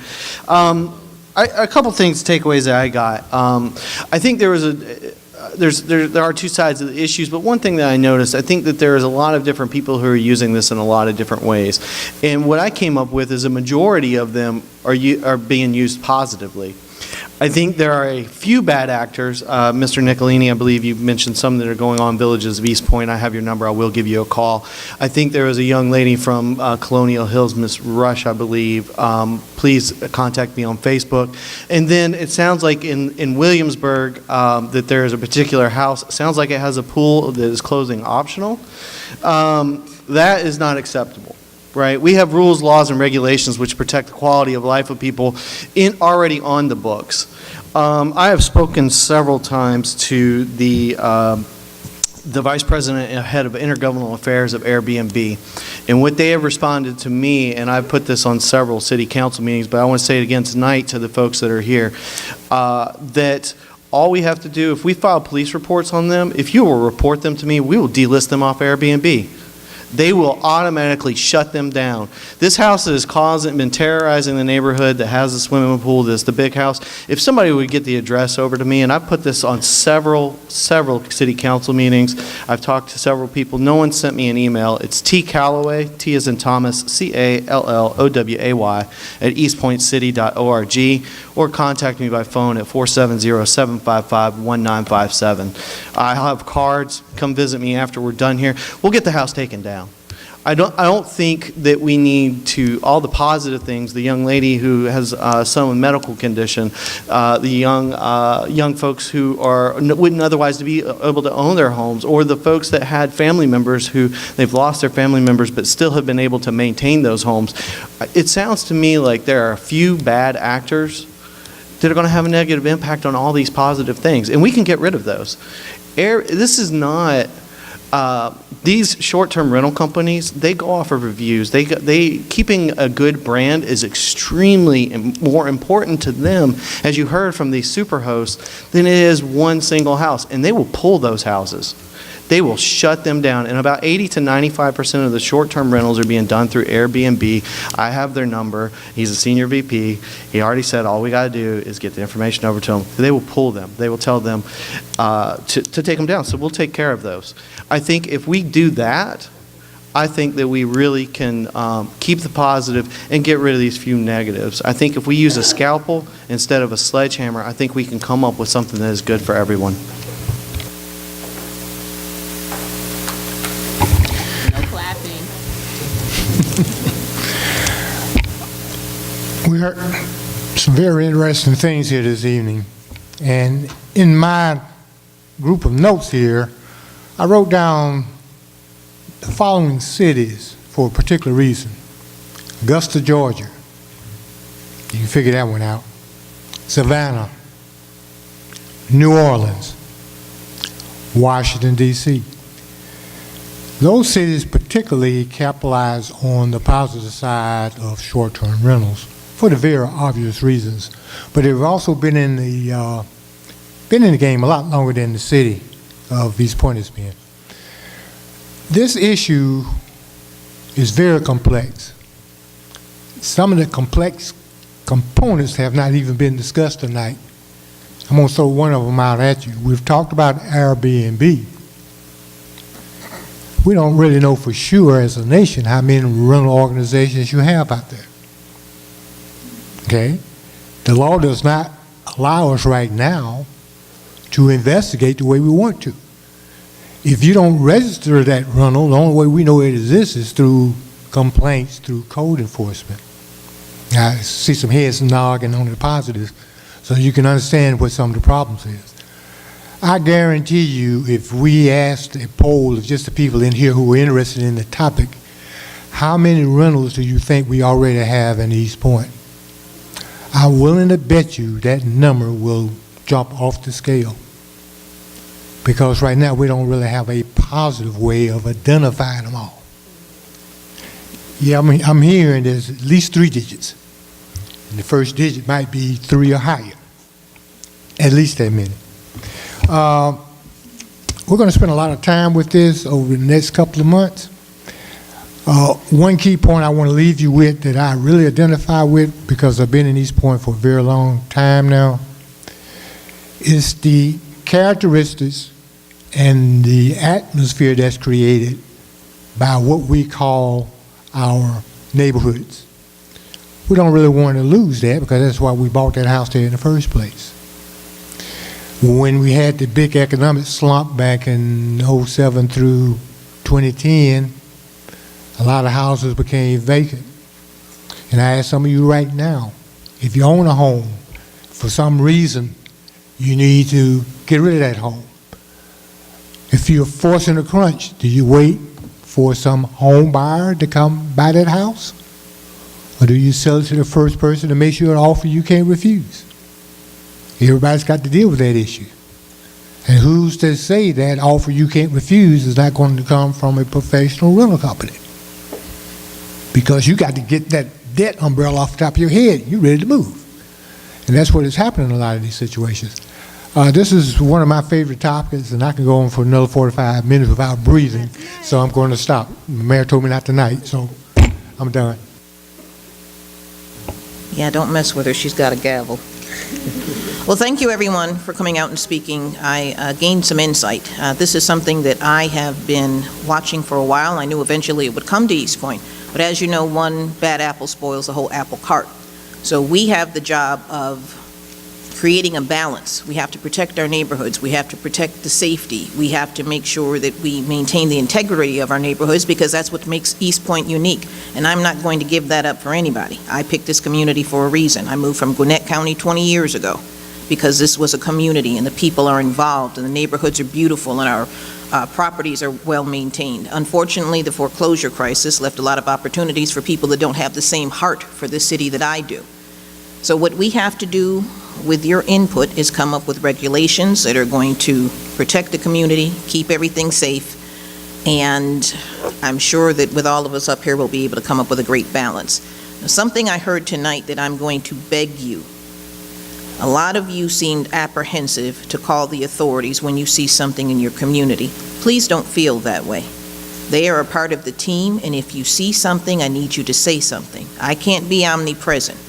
A couple things, takeaways that I got. I think there are two sides of the issues, but one thing that I noticed, I think that there is a lot of different people who are using this in a lot of different ways. And what I came up with is a majority of them are being used positively. I think there are a few bad actors. Mr. Nicolini, I believe you mentioned some that are going on Villages of East Point. I have your number. I will give you a call. I think there was a young lady from Colonial Hills, Miss Rush, I believe. Please contact me on Facebook. And then it sounds like in Williamsburg that there is a particular house. It sounds like it has a pool that is closing optional. That is not acceptable. Right? We have rules, laws, and regulations which protect the quality of life of people already on the books. I have spoken several times to the Vice President and Head of Intergovernmental Affairs of Airbnb, and what they have responded to me, and I've put this on several city council meetings, but I want to say it again tonight to the folks that are here, that all we have to do, if we file police reports on them, if you will report them to me, we will delist them off Airbnb. They will automatically shut them down. This house that has been terrorizing the neighborhood, that has a swimming pool, that's the big house. If somebody would get the address over to me, and I've put this on several city council meetings, I've talked to several people, no one sent me an email. It's T. Calloway, T as in Thomas, Calloway, at eastpointcity.org, or contact me by phone at 470-755-1957. I'll have cards. Come visit me after we're done here. We'll get the house taken down. I don't think that we need to, all the positive things, the young lady who has some medical condition, the young folks who wouldn't otherwise be able to own their homes, or the folks that had family members who they've lost their family members but still have been able to maintain those homes. It sounds to me like there are a few bad actors that are going to have a negative impact on all these positive things, and we can get rid of those. This is not... these short-term rental companies, they go off of reviews. Keeping a good brand is extremely more important to them, as you heard from these super hosts, than it is one single house. And they will pull those houses. They will shut them down. And about 80 to 95% of the short-term rentals are being done through Airbnb. I have their number. He's a senior VP. He already said all we got to do is get the information over to them. They will pull them. They will tell them to take them down. So we'll take care of those. I think if we do that, I think that we really can keep the positive and get rid of these few negatives. I think if we use a scalpel instead of a sledgehammer, I think we can come up with something that is good for everyone. Some very interesting things here this evening. And in my group of notes here, I wrote down the following cities for a particular reason. Augusta, Georgia. You can figure that one out. Savannah. New Orleans. Washington, D.C. Those cities particularly capitalize on the positive side of short-term rentals for the very obvious reasons. But they've also been in the game a lot longer than the city of East Point has been. This issue is very complex. Some of the complex components have not even been discussed tonight. I'm going to throw one of them out at you. We've talked about Airbnb. We don't really know for sure as a nation how many rental organizations you have out there. Okay? The law does not allow us right now to investigate the way we want to. If you don't register that rental, the only way we know it exists is through complaints, through code enforcement. Now, I see some heads nodding on the positives, so you can understand what some of the problems is. I guarantee you, if we asked a poll of just the people in here who are interested in the topic, how many rentals do you think we already have in East Point? I'm willing to bet you that number will jump off the scale. Because right now we don't really have a positive way of identifying them all. Yeah, I'm hearing there's at least 3 digits. And the first digit might be 3 or higher. At least that many. We're going to spend a lot of time with this over the next couple of months. One key point I want to leave you with that I really identify with, because I've been in East Point for a very long time now, is the characteristics and the atmosphere that's created by what we call our neighborhoods. We don't really want to lose that, because that's why we bought that house there in the first place. When we had the big economic slump back in 07 through 2010, a lot of houses became vacant. And I ask some of you right now, if you own a home, for some reason, you need to get rid of that home. If you're forcing a crunch, do you wait for some home buyer to come buy that house? Or do you sell it to the first person to make sure an offer you can't refuse? Everybody's got to deal with that issue. And who's to say that offer you can't refuse is not going to come from a professional rental company? Because you got to get that debt umbrella off the top of your head. You're ready to move. And that's what is happening in a lot of these situations. This is one of my favorite topics, and I can go on for another 45 minutes without breathing, so I'm going to stop. The mayor told me not tonight, so I'm done. Yeah, don't mess with her. She's got a gavel. Well, thank you, everyone, for coming out and speaking. I gained some insight. This is something that I have been watching for a while. I knew eventually it would come to East Point. But as you know, one bad apple spoils the whole apple cart. So we have the job of creating a balance. We have to protect our neighborhoods. We have to protect the safety. We have to make sure that we maintain the integrity of our neighborhoods, because that's what makes East Point unique. And I'm not going to give that up for anybody. I picked this community for a reason. I moved from Gwinnett County 20 years ago because this was a community and the people are involved and the neighborhoods are beautiful and our properties are well maintained. Unfortunately, the foreclosure crisis left a lot of opportunities for people that don't have the same heart for this city that I do. So what we have to do with your input is come up with regulations that are going to protect the community, keep everything safe, and I'm sure that with all of us up here, we'll be able to come up with a great balance. Now, something I heard tonight that I'm going to beg you. A lot of you seemed apprehensive to call the authorities when you see something in your community. Please don't feel that way. They are a part of the team, and if you see something, I need you to say something. I can't be omnipresent.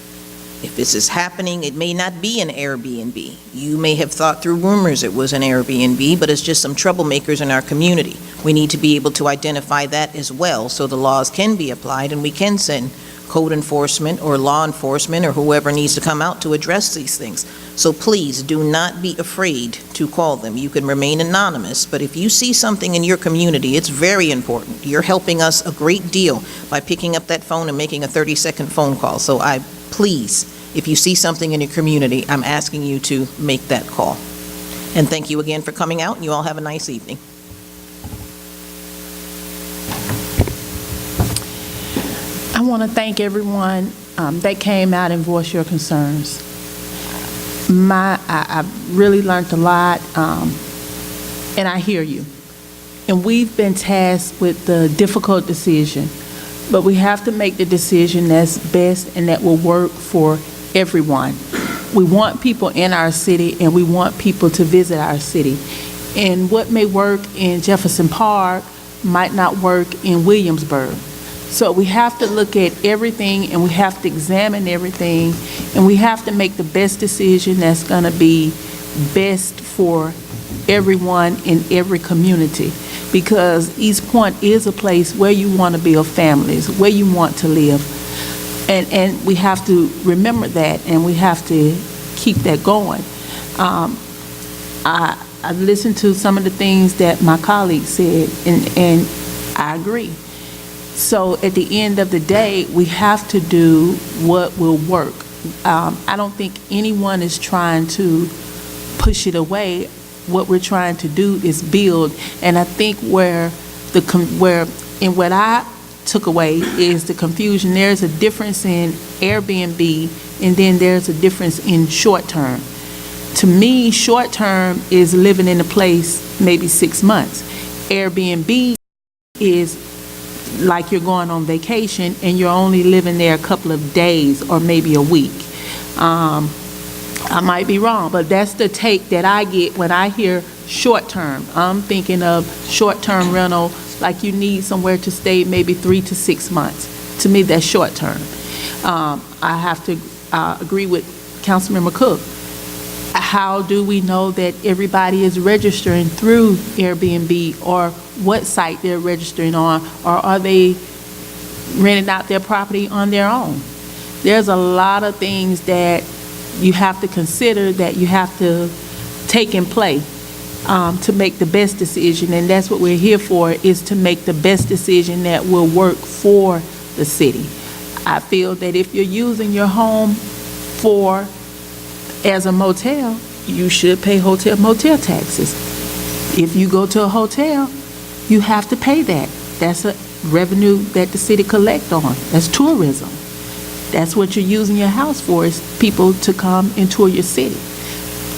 If this is happening, it may not be an Airbnb. You may have thought through rumors it was an Airbnb, but it's just some troublemakers in our community. We need to be able to identify that as well, so the laws can be applied and we can send code enforcement or law enforcement or whoever needs to come out to address these things. So please do not be afraid to call them. You can remain anonymous, but if you see something in your community, it's very important. You're helping us a great deal by picking up that phone and making a 30-second phone call. So please If you see something in your community, I'm asking you to make that call. And thank you again for coming out, and you all have a nice evening. I want to thank everyone that came out and voiced your concerns. I really learned a lot, and I hear you. And we've been tasked with the difficult decision, but we have to make the decision that's best and that will work for everyone. We want people in our city, and we want people to visit our city. And what may work in Jefferson Park might not work in Williamsburg. So we have to look at everything, and we have to examine everything, and we have to make the best decision that's going to be best for everyone in every community, because East Point is a place where you want to build families, where you want to live. And we have to remember that, and we have to keep that going. I listened to some of the things that my colleagues said, and I agree. So at the end of the day, we have to do what will work. I don't think anyone is trying to push it away. What we're trying to do is build. And I think what I took away is the confusion. There's a difference in Airbnb, and then there's a difference in short term. To me, short term is living in a place maybe 6 months. Airbnb is like you're going on vacation and you're only living there a couple of days or maybe a week. I might be wrong, but that's the take that I get when I hear short term. I'm thinking of short term rental, like you need somewhere to stay maybe 3 to 6 months. To me, that's short term. I have to agree with Councilmember Cook. How do we know that everybody is registering through Airbnb, or what site they're registering on, or are they renting out their property on their own? There's a lot of things that you have to consider, that you have to take in play to make the best decision, and that's what we're here for, is to make the best decision that will work for the city. I feel that if you're using your home as a motel, you should pay motel taxes. If you go to a hotel, you have to pay that. That's a revenue that the city collect on. That's tourism. That's what you're using your house for, is people to come and tour your city.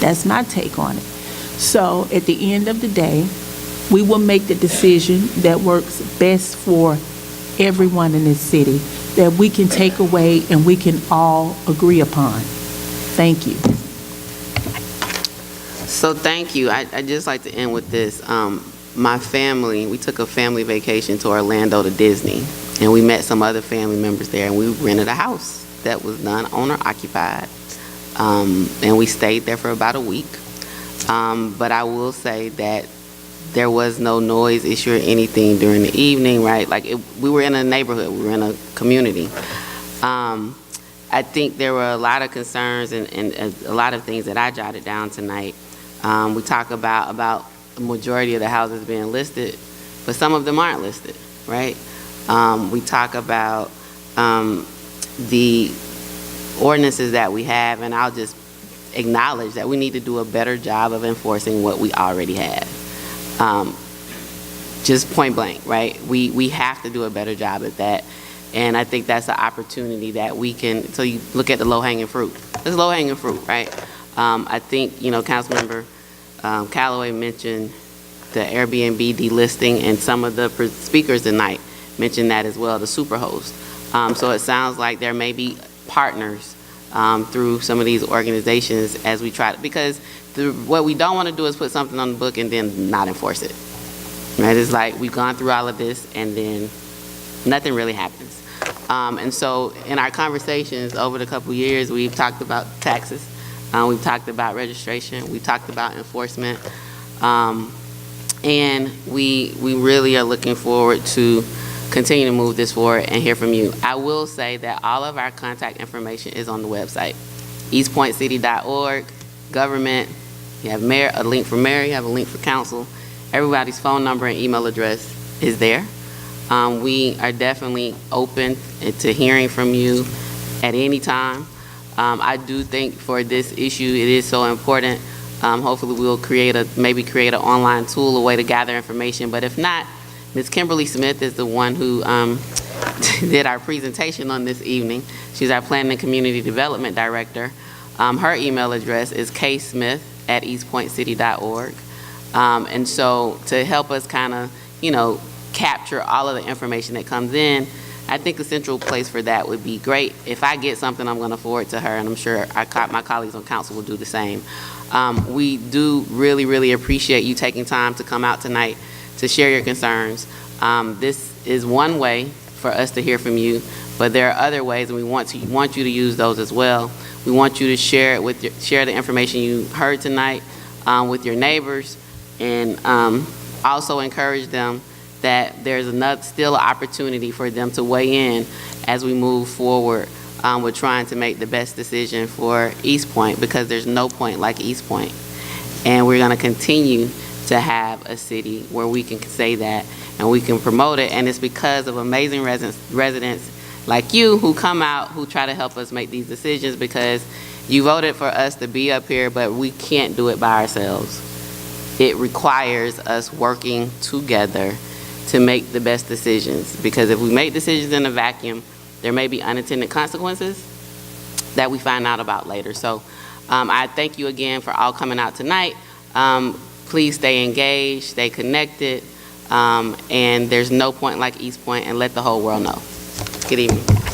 That's my take on it. So at the end of the day, we will make the decision that works best for everyone in this city, that we can take away and we can all agree upon. Thank you. So thank you. I'd just like to end with this. My family, we took a family vacation to Orlando to Disney, and we met some other family members there, and we rented a house that was non-owner occupied, and we stayed there for about a week. But I will say that there was no noise issue or anything during the evening, right? We were in a neighborhood, we were in a community. I think there were a lot of concerns and a lot of things that I jotted down tonight. We talk about the majority of the houses being listed, but some of them aren't listed, right? We talk about the ordinances that we have, and I'll just acknowledge that we need to do a better job of enforcing what we already have. Just point blank, right? We have to do a better job at that. And I think that's an opportunity that we can, so you look at the low-hanging fruit. There's low-hanging fruit, right? I think, Councilmember Callaway mentioned the Airbnb delisting, and some of the speakers tonight mentioned that as well, the superhost. So it sounds like there may be partners through some of these organizations as we try to, because what we don't want to do is put something on the book and then not enforce it. Right? It's like we've gone through all of this and then nothing really happens. And so in our conversations over the couple years, we've talked about taxes, we've talked about registration, we talked about enforcement, and we really are looking forward to continue to move this forward and hear from you. I will say that all of our contact information is on the website, eastpointcity.org, government, you have mayor, a link for mayor, you have a link for council. Everybody's phone number and email address is there. We are definitely open to hearing from you at any time. I do think for this issue, it is so important. Hopefully, we'll maybe create an online tool, a way to gather information. But if not, Ms. Kimberly Smith is the one who did our presentation on this evening. She's our Planning and Community Development Director. Her email address is ksmith@eastpointcity.org. And so to help us kind of, capture all of the information that comes in, I think a central place for that would be great. If I get something, I'm going to forward to her, and I'm sure my colleagues on council will do the same. We do really, really appreciate you taking time to come out tonight to share your concerns. This is one way for us to hear from you, but there are other ways, and we want you to use those as well. We want you to share the information you heard tonight with your neighbors, and also encourage them that there's still an opportunity for them to weigh in as we move forward with trying to make the best decision for East Point, because there's no point like East Point. And we're going to continue to have a city where we can say that and we can promote it, and it's because of amazing residents like you who come out, who try to help us make these decisions, because you voted for us to be up here, but we can't do it by ourselves. It requires us working together to make the best decisions, because if we make decisions in a vacuum, there may be unintended consequences that we find out about later. So I thank you again for all coming out tonight. Please stay engaged, stay connected, and there's no point like East Point, and let the whole world know. Good evening.